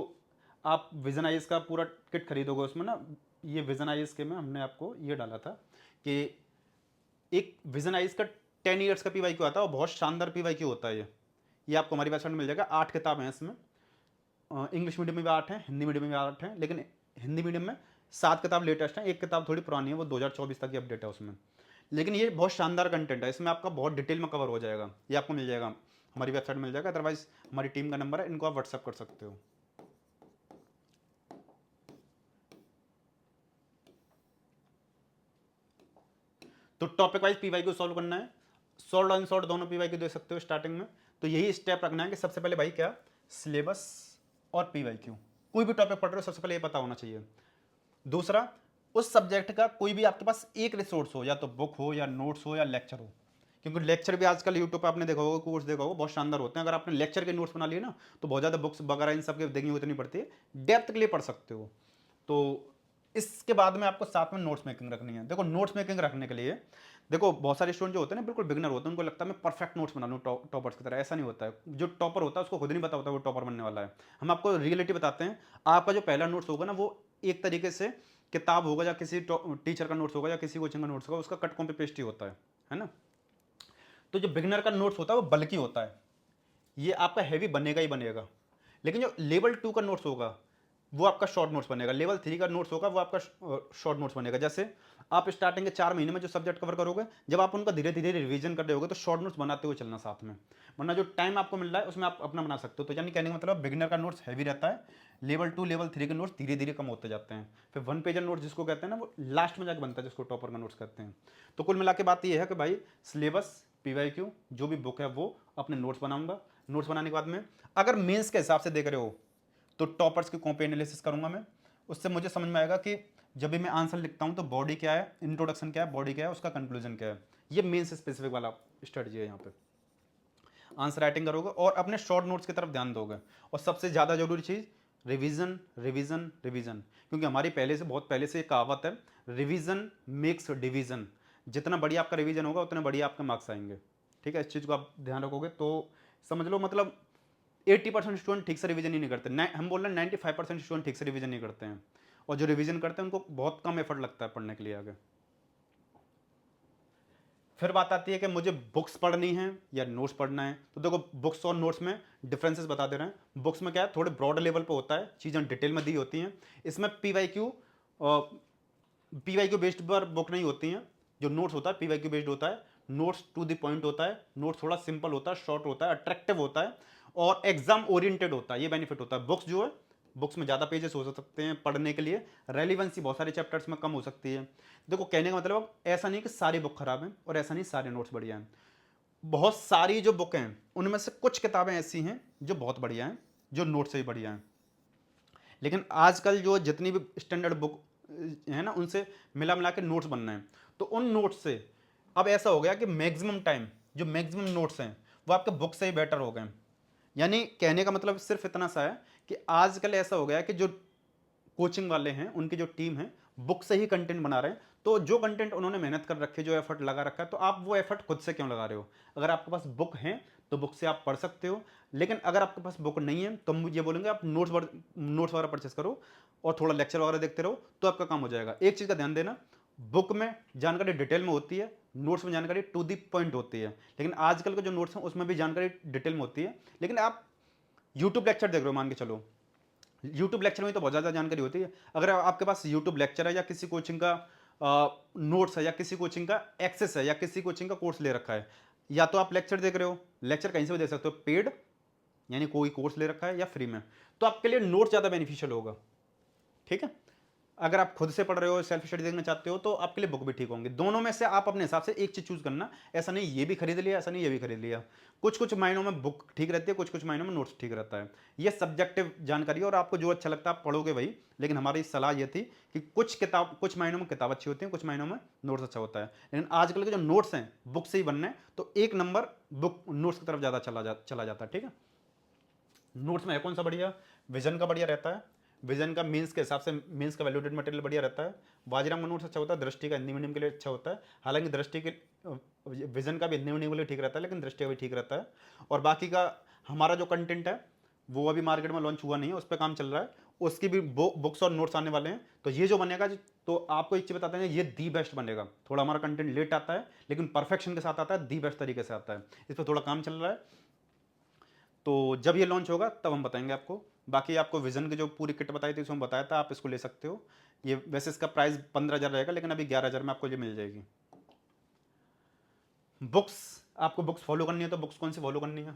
आप विजन आईएएस का पूरा किट खरीदोगे उसमें ना, ये विजन आईएएस के में हमने आपको ये डाला था कि एक विजन आईएएस का 10 ईयर्स का पीवाई क्यू आता है और बहुत शानदार पीवाई क्यू होता है ये आपको हमारी वेबसाइट में मिल जाएगा। 8 किताब हैं इसमें, इंग्लिश मीडियम में भी 8 हैं, हिंदी मीडियम में भी 8 हैं, लेकिन हिंदी मीडियम में 7 किताब लेटेस्ट हैं, एक किताब थोड़ी पुरानी है, वो 2024 तक की अपडेट है उसमें। लेकिन ये बहुत शानदार कंटेंट है, इसमें आपका बहुत डिटेल में कवर हो जाएगा, ये आपको मिल जाएगा, हमारी वेबसाइट में मिल जाएगा। अदरवाइज हमारी टीम का नंबर है, इनको आप व्हाट्सअप कर सकते हो। तो टॉपिक वाइज पीवाई को सॉल्व करना है, सॉल्व और अनसॉल्व दोनों पीवाई को दे सकते हो स्टार्टिंग में। तो यही स्टेप रखना है कि सबसे पहले भाई क्या, सिलेबस और पीवाई क्यू, कोई भी टॉपिक पढ़ रहे हो सबसे पहले ये पता होना चाहिए। दूसरा, उस सब्जेक्ट का कोई भी आपके पास एक रिसोर्स हो, या तो बुक हो या नोट्स हो या लेक्चर हो, क्योंकि लेक्चर भी आजकल यूट्यूब पे आपने देखा होगा, कोर्स देखा होगा, बहुत शानदार होते हैं। अगर आपने लेक्चर के नोट्स बना लिए ना, तो बहुत ज़्यादा बुक्स वगैरह इन सब के देखनी होती नहीं पड़ती है, डेप्थ के लिए पढ़ सकते हो। तो इसके बाद में आपको साथ में नोट्स मेकिंग रखनी है। देखो नोट्स मेकिंग रखने के लिए, देखो बहुत सारे स्टूडेंट जो होते हैं ना बिल्कुल बिगनर होते हैं, उनको लगता है मैं परफेक्ट नोट्स बना लूँ टॉपर्स की तरह, ऐसा नहीं होता है। जो टॉपर होता है उसको खुद नहीं पता होता वो टॉपर बनने वाला है। हम आपको रियलिटी बताते हैं, आपका जो पहला नोट्स होगा ना वो एक तरीके से किताब होगा या किसी टीचर का नोट्स होगा या किसी कोचिंग का नोट्स होगा, उसका कट कॉपी पेस्ट ही होता है ना। तो जो बिगनर का नोट्स होता है वो बल्कि होता है, ये आपका हैवी बनेगा ही बनेगा। लेकिन जो लेवल 2 का नोट्स होगा वो आपका शॉर्ट नोट्स बनेगा, लेवल 3 का नोट्स होगा वो आपका शॉर्ट नोट्स बनेगा। जैसे आप स्टार्टिंग के 4 महीने में जो सब्जेक्ट कवर करोगे, जब आप उनका धीरे धीरे रिवीजन कर रहे होगे तो शॉर्ट नोट्स बनाते हुए चलना साथ में, वरना जो टाइम आपको मिल रहा है उसमें आप अपना बना सकते हो। तो यानी कहने का मतलब बिगिनर का नोट्स हैवी रहता है, लेवल 2 लेवल 3 के नोट्स धीरे धीरे कम होते जाते हैं, फिर 1 पेजर नोट्स जिसको कहते हैं ना वो लास्ट में जाकर बनता है, जिसको टॉपर का नोट्स कहते हैं। तो कुल मिला के बात ये है कि भाई सिलेबस, पीवाईक्यू, जो भी बुक है वो अपने नोट्स बनाऊंगा। नोट्स बनाने के बाद में अगर मेंस के हिसाब से देख रहे हो तो टॉपर्स की कॉपी एनालिसिस करूंगा मैं, उससे मुझे समझ में आएगा कि जब भी मैं आंसर लिखता हूं तो बॉडी क्या है, इंट्रोडक्शन क्या है, बॉडी क्या है, उसका कंक्लूजन क्या है। ये मेंस स्पेसिफिक वाला स्ट्रेटजी है। यहाँ पे आंसर राइटिंग करोगे और अपने शॉर्ट नोट्स की तरफ ध्यान दोगे, और सबसे ज़्यादा जरूरी चीज़ रिवीजन रिवीजन रिवीजन, क्योंकि हमारी पहले से बहुत पहले से एक कहावत है, रिवीजन मेक्स डिवीजन। जितना बढ़िया आपका रिवीजन होगा उतने बढ़िया आपके मार्क्स आएंगे। ठीक है, इस चीज़ को आप ध्यान रखोगे तो समझ लो, मतलब 80% स्टूडेंट ठीक से रिवीजन ही नहीं करते, हम बोल रहे हैं 95% स्टूडेंट ठीक से रिवीजन नहीं करते हैं, और जो रिवीजन करते हैं उनको बहुत कम एफर्ट लगता है पढ़ने के लिए आगे। फिर बात आती है कि मुझे बुक्स पढ़नी है या नोट्स पढ़ना है। तो देखो बुक्स और नोट्स में डिफरेंसेस बता दे रहे हैं। बुक्स में क्या है, थोड़े ब्रॉड लेवल पे होता है, चीज़ें डिटेल में दी होती हैं। इसमें पीवाईक्यू बेस्ड पर बुक नहीं होती हैं। जो नोट्स होता है पीवाईक्यू बेस्ड होता है, नोट्स टू द पॉइंट होता है, नोट्स थोड़ा सिंपल होता है, शॉर्ट होता है, अट्रैक्टिव होता है और एग्जाम ओरिएंटेड होता है। ये बेनिफिट होता है। बुक्स जो है, बुक्स में ज़्यादा पेजेस हो सकते हैं पढ़ने के लिए, रेलिवेंसी बहुत सारे चैप्टर्स में कम हो सकती है। देखो कहने का मतलब ऐसा नहीं कि सारी बुक खराब हैं और ऐसा नहीं सारे नोट्स बढ़िया हैं। बहुत सारी जो बुक हैं उनमें से कुछ किताबें ऐसी हैं जो बहुत बढ़िया हैं, जो नोट से ही बढ़िया हैं। लेकिन आजकल जो जितनी भी स्टैंडर्ड बुक है ना, उनसे मिला मिला के नोट्स बनना है, तो उन नोट्स से अब ऐसा हो गया कि मैक्सिमम टाइम जो मैक्सिमम नोट्स हैं वो आपके बुक से ही बेटर हो गए। यानी कहने का मतलब सिर्फ इतना सा है कि आजकल ऐसा हो गया कि जो कोचिंग वाले हैं उनकी जो टीम है बुक से ही कंटेंट बना रहे हैं। तो जो कंटेंट उन्होंने मेहनत कर रखी है, जो एफर्ट लगा रखा है, तो आप वो एफर्ट खुद से क्यों लगा रहे हो। अगर आपके पास बुक है तो बुक से आप पढ़ सकते हो, लेकिन अगर आपके पास बुक नहीं है तो मुझे बोलेंगे आप नोट्स वगैरह परचेस करो और थोड़ा लेक्चर वगैरह देखते रहो तो आपका काम हो जाएगा। एक चीज़ का ध्यान देना, बुक में जानकारी डिटेल में होती है, नोट्स में जानकारी टू द पॉइंट होती है। लेकिन आजकल के जो नोट्स हैं उसमें भी जानकारी डिटेल में होती है। लेकिन आप यूट्यूब लेक्चर देख रहे हो, मान के चलो यूट्यूब लेक्चर में तो बहुत ज़्यादा जानकारी होती है। अगर आपके पास यूट्यूब लेक्चर है या किसी कोचिंग का नोट्स है या किसी कोचिंग का एक्सेस है या किसी कोचिंग का कोर्स ले रखा है, या तो आप लेक्चर देख रहे हो, लेक्चर कहीं से भी दे सकते हो, पेड यानी कोई कोर्स ले रखा है या फ्री में, तो आपके लिए नोट्स ज़्यादा बेनिफिशियल होगा। ठीक है, अगर आप खुद से पढ़ रहे हो, सेल्फ स्टडी देखना चाहते हो, तो आपके लिए बुक भी ठीक होंगे। दोनों में से आप अपने हिसाब से एक चीज चूज करना, ऐसा नहीं ये भी खरीद लिया, ऐसा नहीं ये भी खरीद लिया। कुछ कुछ महीनों में बुक ठीक रहती है, कुछ कुछ महीनों में नोट्स ठीक रहता है। ये सब्जेक्टिव जानकारी है और आपको जो अच्छा लगता है आप पढ़ोगे वही। लेकिन हमारी सलाह ये थी कि कुछ महीनों में किताब अच्छी होती है, कुछ महीनों में नोट्स अच्छा होता है। लेकिन आजकल के जो नोट्स हैं बुक से ही बनने हैं, तो एक नंबर बुक नोट्स की तरफ ज़्यादा चला जाता है। ठीक है, नोट्स में है कौन सा बढ़िया, विजन का बढ़िया रहता है, विजन का मीन्स के हिसाब से मीन्स का वैल्यूडेड मटेरियल बढ़िया रहता है। वाजीराम का नोट्स अच्छा होता है, दृष्टि का हिंदी मीडियम के लिए अच्छा होता है। हालांकि दृष्टि के विजन का भी हिंदी मीडियम के लिए ठीक रहता है, लेकिन दृष्टि का भी ठीक रहता है। और बाकी का हमारा जो कंटेंट है वो अभी मार्केट में लॉन्च हुआ नहीं है, उस पर काम चल रहा है, उसकी भी बुक्स और नोट्स आने वाले हैं। तो ये जो बनेगा, तो आपको एक चीज़ बताते हैं, ये दी बेस्ट बनेगा। थोड़ा हमारा कंटेंट लेट आता है लेकिन परफेक्शन के साथ आता है, दी बेस्ट तरीके से आता है। इस पर थोड़ा काम चल रहा है, तो जब ये लॉन्च होगा तब हम बताएंगे आपको। बाकी आपको विजन की जो पूरी किट बताई थी उसमें बताया था, आप इसको ले सकते हो। ये वैसे इसका प्राइस 15,000 रहेगा, लेकिन अभी 11,000 में आपको ये मिल जाएगी। बुक्स, आपको बुक्स फॉलो करनी है तो बुक्स कौन सी फॉलो करनी है,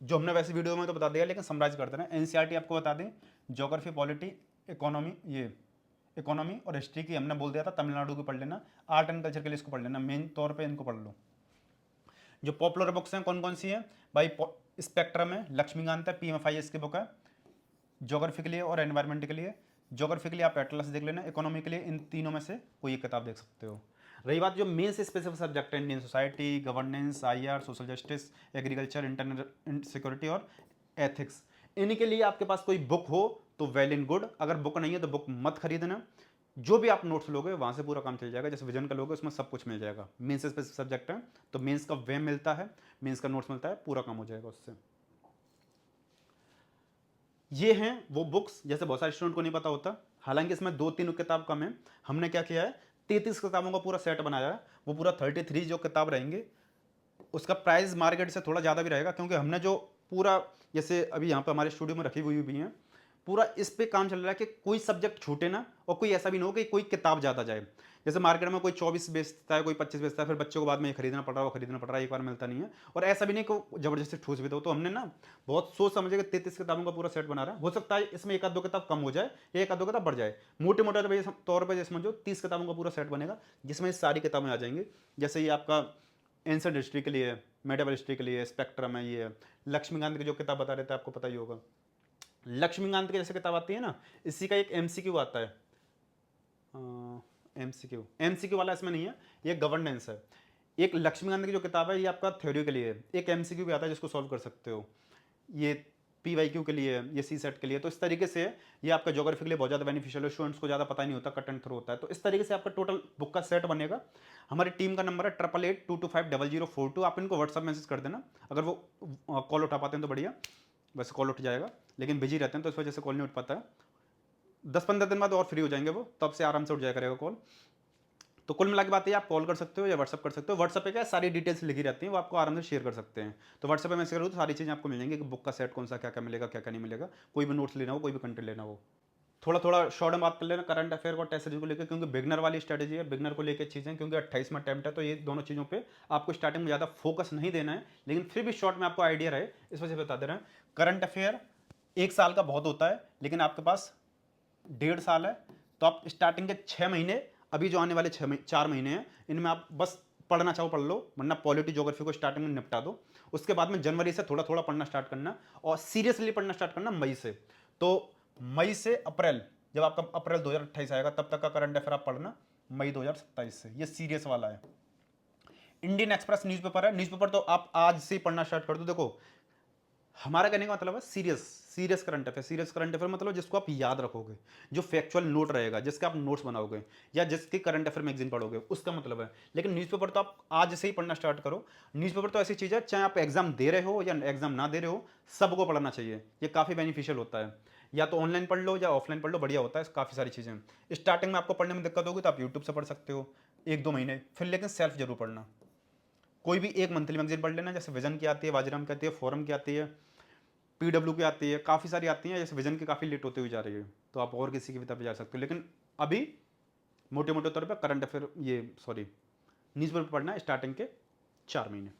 जो हमने वैसे वीडियो में तो बता दिया, लेकिन समराइज कर देना। एनसीईआरटी आपको बता दें, ज्योग्राफी, पॉलिटी, इकोनॉमी, ये इकोनॉमी और हिस्ट्री की हमने बोल दिया था, तमिलनाडु की पढ़ लेना। आर्ट एंड कल्चर के लिए इसको पढ़ लेना, मेन तौर पे इनको पढ़ लो। जो पॉपुलर बुक्स हैं कौन कौन सी हैं भाई, स्पेक्ट्रम है, लक्ष्मीकांत है, पीएमएफआईएस की बुक है ज्योग्राफी के लिए और एनवायरमेंट के लिए। ज्योग्राफी के लिए आप एटलस देख लेना, इकोनॉमी के लिए इन तीनों में से कोई एक किताब देख सकते हो। रही बात जो मेन से स्पेसिफिक सब्जेक्ट है, Indian society, governance, IR, social justice, agriculture, internal security और एथिक्स, इनके लिए आपके पास कोई बुक हो तो वेल इन गुड। अगर बुक नहीं है तो बुक मत खरीदना। जो भी आप नोट्स लोगे वहां से पूरा काम चल जाएगा। जैसे विजन का लोगे उसमें सब कुछ मिल जाएगा। मेंस से स्पेसिफिक सब्जेक्ट है तो मेंस का वे मिलता है, मेंस का नोट्स मिलता है, पूरा काम हो जाएगा उससे। ये हैं वो बुक्स, जैसे बहुत सारे स्टूडेंट को नहीं पता होता, हालांकि इसमें 2-3 किताब कम है। हमने क्या किया है, 33 किताबों का पूरा सेट बनाया है। वो पूरा 33 जो किताब रहेंगे उसका प्राइस मार्केट से थोड़ा ज़्यादा भी रहेगा, क्योंकि हमने जो पूरा, जैसे अभी यहाँ पर हमारे स्टूडियो में रखी हुई भी हैं, पूरा इस पे काम चल रहा है कि कोई सब्जेक्ट छूटे ना, और कोई ऐसा भी ना हो कि कोई किताब ज़्यादा जाए। जैसे मार्केट में कोई 24 बेचता है, कोई 25 बेचता है, फिर बच्चों को बाद में ये खरीदना पड़ रहा है, वो खरीदना पड़ रहा है, एक बार मिलता नहीं है। और ऐसा भी नहीं कि जबरदस्ती ठूस भी दो। तो हमने ना बहुत सोच समझ के 33 किताबों का पूरा सेट बना रहा है। हो सकता है इसमें एक आध दो किताब कम हो जाए या एक आध दो किताब बढ़ जाए। मोटे मोटे तौर पर जैसे समझो 30 किताबों का पूरा सेट बनेगा, जिसमें सारी किताबें आ जाएंगी। जैसे ये आपका एंशिएंट हिस्ट्री के लिए, मेडिवल हिस्ट्री के लिए, स्पेक्ट्रम है, ये लक्ष्मीकांत की जो किताब बता रहे थे आपको पता ही होगा। लक्ष्मीकांत की जैसे किताब आती है ना, इसी का एक एमसीक्यू आता है। एमसीक्यू वाला इसमें नहीं है, ये गवर्नेंस है। एक लक्ष्मीकांत की जो किताब है ये आपका थ्योरी के लिए है। एक एमसीक्यू भी आता है जिसको सॉल्व कर सकते हो, ये पीवाईक्यू के लिए, ये सी सेट के लिए। तो इस तरीके से ये आपका ज्योग्राफी के लिए बहुत ज़्यादा बेनिफिशियल है। स्टूडेंट्स को ज़्यादा पता नहीं होता, कट एंड थ्रो होता है। तो इस तरीके से आपका टोटल बुक का सेट बनेगा। हमारी टीम का नंबर है 8882250042। आप इनको व्हाट्सअप मैसेज कर देना, अगर वो कॉल उठा पाते हैं तो बढ़िया, वैसे कॉल उठ जाएगा, लेकिन बिजी रहते हैं तो इस वजह से कॉल नहीं उठ पाता है। 10-15 दिन बाद और फ्री हो जाएंगे वो, तब से आराम से उठ जाया करेगा कॉल। तो कुल मिला के बात है, आप कॉल कर सकते हो या व्हाट्सअप कर सकते हो। व्हाट्सअप पे क्या सारी डिटेल्स लिखी रहती हैं, वो आपको आराम से शेयर कर सकते हैं। तो व्हाट्सअप पे मैसेज करो तो सारी चीज़ें आपको मिल जाएंगी कि बुक का सेट कौन सा, क्या क्या मिलेगा, क्या क्या नहीं मिलेगा। कोई भी नोट्स लेना हो, कोई भी कंटेंट लेना हो। थोड़ा थोड़ा शॉर्ट में बात कर लेना करंट अफेयर और टेस्ट सीरीज को लेकर, क्योंकि बिगनर वाली स्ट्रेटेजी है, बिगनर को लेकर चीज़ें, क्योंकि 28 में अटैम्प्ट है। तो ये दोनों चीज़ों पे आपको स्टार्टिंग में ज़्यादा फोकस नहीं देना है, लेकिन फिर भी शॉर्ट में आपको आइडिया रहे इस वजह से बता दे रहे हैं। करंट अफेयर 1 साल का बहुत होता है, लेकिन आपके पास 1.5 साल है। तो आप स्टार्टिंग के 6 महीने, अभी जो आने वाले 4 महीने हैं, इनमें आप बस पढ़ना चाहो पढ़ लो, वरना पॉलिटी ज्योग्राफी को स्टार्टिंग में निपटा दो। उसके बाद में जनवरी से थोड़ा थोड़ा पढ़ना स्टार्ट करना, और सीरियसली पढ़ना स्टार्ट करना मई से। तो मई से अप्रैल, जब आपका अप्रैल 2028 आएगा तब तक का करंट अफेयर आप पढ़ना, मई 2027 से। ये सीरियस वाला है। इंडियन एक्सप्रेस न्यूज़पेपर है, न्यूज़पेपर तो आप आज से ही पढ़ना स्टार्ट कर दो। देखो हमारा कहने का मतलब है serious serious current affair. Serious current affair मतलब जिसको आप याद रखोगे, जो फैक्चुअल नोट रहेगा, जिसके आप नोट्स बनाओगे, या जिसकी करंट अफेयर मैगजीन पढ़ोगे, उसका मतलब है। लेकिन न्यूज़पेपर तो आप आज से ही पढ़ना स्टार्ट करो। न्यूज़पेपर तो ऐसी चीज़ है, चाहे आप एग्जाम दे रहे हो या एग्जाम ना दे रहे हो, सबको पढ़ना चाहिए। ये काफ़ी बेनिफिशियल होता है। या तो ऑनलाइन पढ़ लो या ऑफलाइन पढ़ लो, बढ़िया होता है। काफ़ी सारी चीज़ें स्टार्टिंग में आपको पढ़ने में दिक्कत होगी तो आप यूट्यूब से पढ़ सकते हो 1-2 महीने, फिर लेकिन सेल्फ जरूर पढ़ना। कोई भी एक मंथली मैगजीन पढ़ लेना, जैसे विजन की आती है, वाजीराम की आती है, फोरम की आती है, पीडब्ल्यू की आती है, काफ़ी सारी आती हैं। जैसे विजन की काफ़ी लेट होती हुई जा रही है, तो आप और किसी की किताब जा सकते हो। लेकिन अभी मोटे मोटे तौर पर करंट अफेयर, ये सॉरी न्यूज़पेपर पढ़ना है स्टार्टिंग के 4 महीने।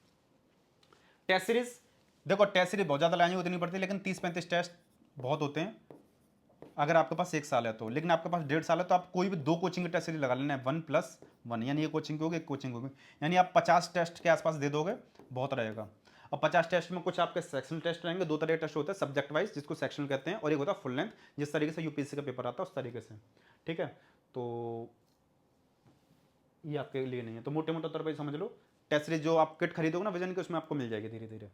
टेस्ट सीरीज, देखो टेस्ट सीरीज बहुत ज़्यादा लानी होती नहीं पड़ती, लेकिन 30-35 टेस्ट बहुत होते हैं अगर आपके पास 1 साल है तो। लेकिन आपके पास 1.5 साल है तो आप कोई भी 2 कोचिंग की टेस्ट सीरीज लगा लेना है, 1+1, यानी ये कोचिंग की होगी, एक कोचिंग होगी, यानी आप 50 टेस्ट के आसपास दे दोगे, बहुत रहेगा। और 50 टेस्ट में कुछ आपके सेक्शन टेस्ट रहेंगे। 2 तरह के टेस्ट होते हैं, सब्जेक्ट वाइज जिसको सेक्शन कहते हैं, और एक होता है फुल लेंथ, जिस तरीके से यूपीएससी का पेपर आता है उस तरीके से। ठीक है, तो ये आपके लिए नहीं है। तो मोटे मोटे तौर पर समझ लो, टेस्ट सीरीज जो आप किट खरीदोगे ना विजन की, उसमें आपको मिल जाएगी धीरे धीरे।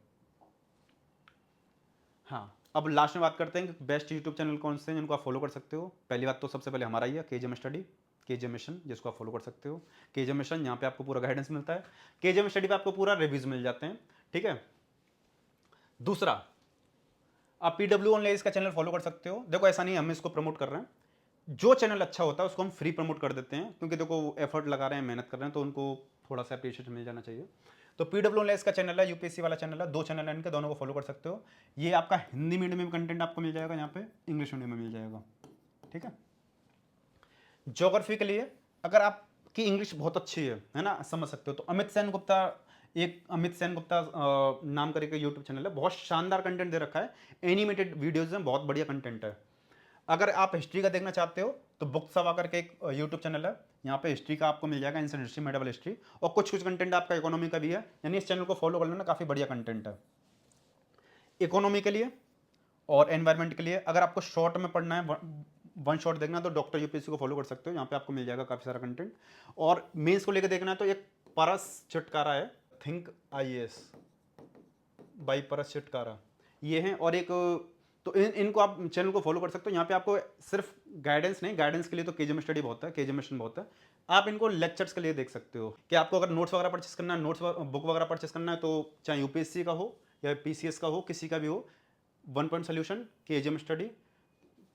हाँ, अब लास्ट में बात करते हैं कि बेस्ट यूट्यूब चैनल कौन से हैं जिनको आप फॉलो कर सकते हो। पहली बात तो सबसे पहले हमारा ही है केजीएम स्टडी, केजीएम मिशन, जिसको आप फॉलो कर सकते हो। केजीएम मिशन, यहाँ पे आपको पूरा गाइडेंस मिलता है। केजीएम स्टडी पे आपको पूरा रिव्यूज मिल जाते हैं, ठीक है। दूसरा, आप पीडब्ल्यू ऑनलाइन का चैनल फॉलो कर सकते हो। देखो ऐसा नहीं हम इसको प्रमोट कर रहे हैं, जो चैनल अच्छा होता है उसको हम फ्री प्रमोट कर देते हैं, क्योंकि देखो एफर्ट लगा रहे हैं, मेहनत कर रहे हैं, तो उनको थोड़ा सा अप्रिशिएशन मिल जाना चाहिए। तो पीडब्ल्यू ऑनलाइन का चैनल है, यूपीएससी वाला चैनल है, 2 चैनल है इनके, दोनों को फॉलो कर सकते हो। ये आपका हिंदी मीडियम में कंटेंट आपको मिल जाएगा, यहाँ पे इंग्लिश मीडियम में मिल जाएगा, ठीक है। ज्योग्राफी के लिए अगर आपकी इंग्लिश बहुत अच्छी है ना, समझ सकते हो, तो अमित सेन गुप्ता, एक अमित सेन गुप्ता नाम करके यूट्यूब चैनल है, बहुत शानदार कंटेंट दे रखा है, एनिमेटेड वीडियोज में बहुत बढ़िया कंटेंट है। अगर आप हिस्ट्री का देखना चाहते हो तो बुक सवा करके एक यूट्यूब चैनल है, यहाँ पे हिस्ट्री का आपको मिल जाएगा, इंसेंट हिस्ट्री, मेडिवल हिस्ट्री, और कुछ कुछ कंटेंट आपका इकोनॉमी का भी है, यानी इस चैनल को फॉलो कर लेना, काफ़ी बढ़िया कंटेंट है इकोनॉमी के लिए और एनवायरनमेंट के लिए। अगर आपको शॉर्ट में पढ़ना है, वन शॉट देखना है, तो डॉक्टर यूपीएससी को फॉलो कर सकते हो, यहाँ पे आपको मिल जाएगा काफ़ी सारा कंटेंट। और मेंस को लेकर देखना है तो एक परस चटकारा है, थिंक आईएएस बाई परस चटकारा, ये हैं। और एक तो इनको आप चैनल को फॉलो कर सकते हो। यहाँ पे आपको सिर्फ गाइडेंस नहीं, गाइडेंस के लिए तो केजीएम स्टडी बहुत है, केजीएम मिशन बहुत है, आप इनको लेक्चर्स के लिए देख सकते हो कि आपको अगर नोट्स वगैरह परचेस करना है, नोट्स बुक वगैरह परचेस करना है, तो चाहे यूपीएससी का हो या पीसीएस का हो, किसी का भी हो, 1 point solution KGM study,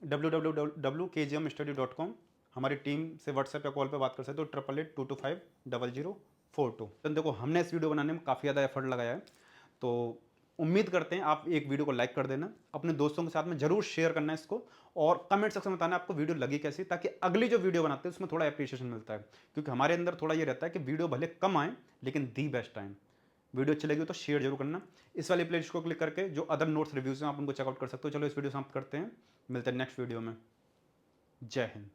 www.kgmstudy.com, हमारी टीम से व्हाट्सएप या कॉल पे बात कर सकते हो, 8882250042। तो देखो हमने इस वीडियो बनाने में काफ़ी ज़्यादा एफर्ट लगाया है, तो उम्मीद करते हैं आप एक वीडियो को लाइक कर देना, अपने दोस्तों के साथ में जरूर शेयर करना है इसको, और कमेंट सेक्शन में बताना आपको वीडियो लगी कैसी, ताकि अगली जो वीडियो बनाते हैं उसमें थोड़ा अप्रिशिएशन मिलता है, क्योंकि हमारे अंदर थोड़ा ये रहता है कि वीडियो भले कम आए लेकिन दी बेस्ट आए। वीडियो अच्छी लगी तो शेयर जरूर करना। इस वाले प्लेलिस्ट को क्लिक करके जो अदर नोट्स रिव्यूज हैं आप उनको चेकआउट कर सकते हो। चलो इस वीडियो समाप्त करते हैं, मिलते हैं नेक्स्ट वीडियो में। जय हिंद।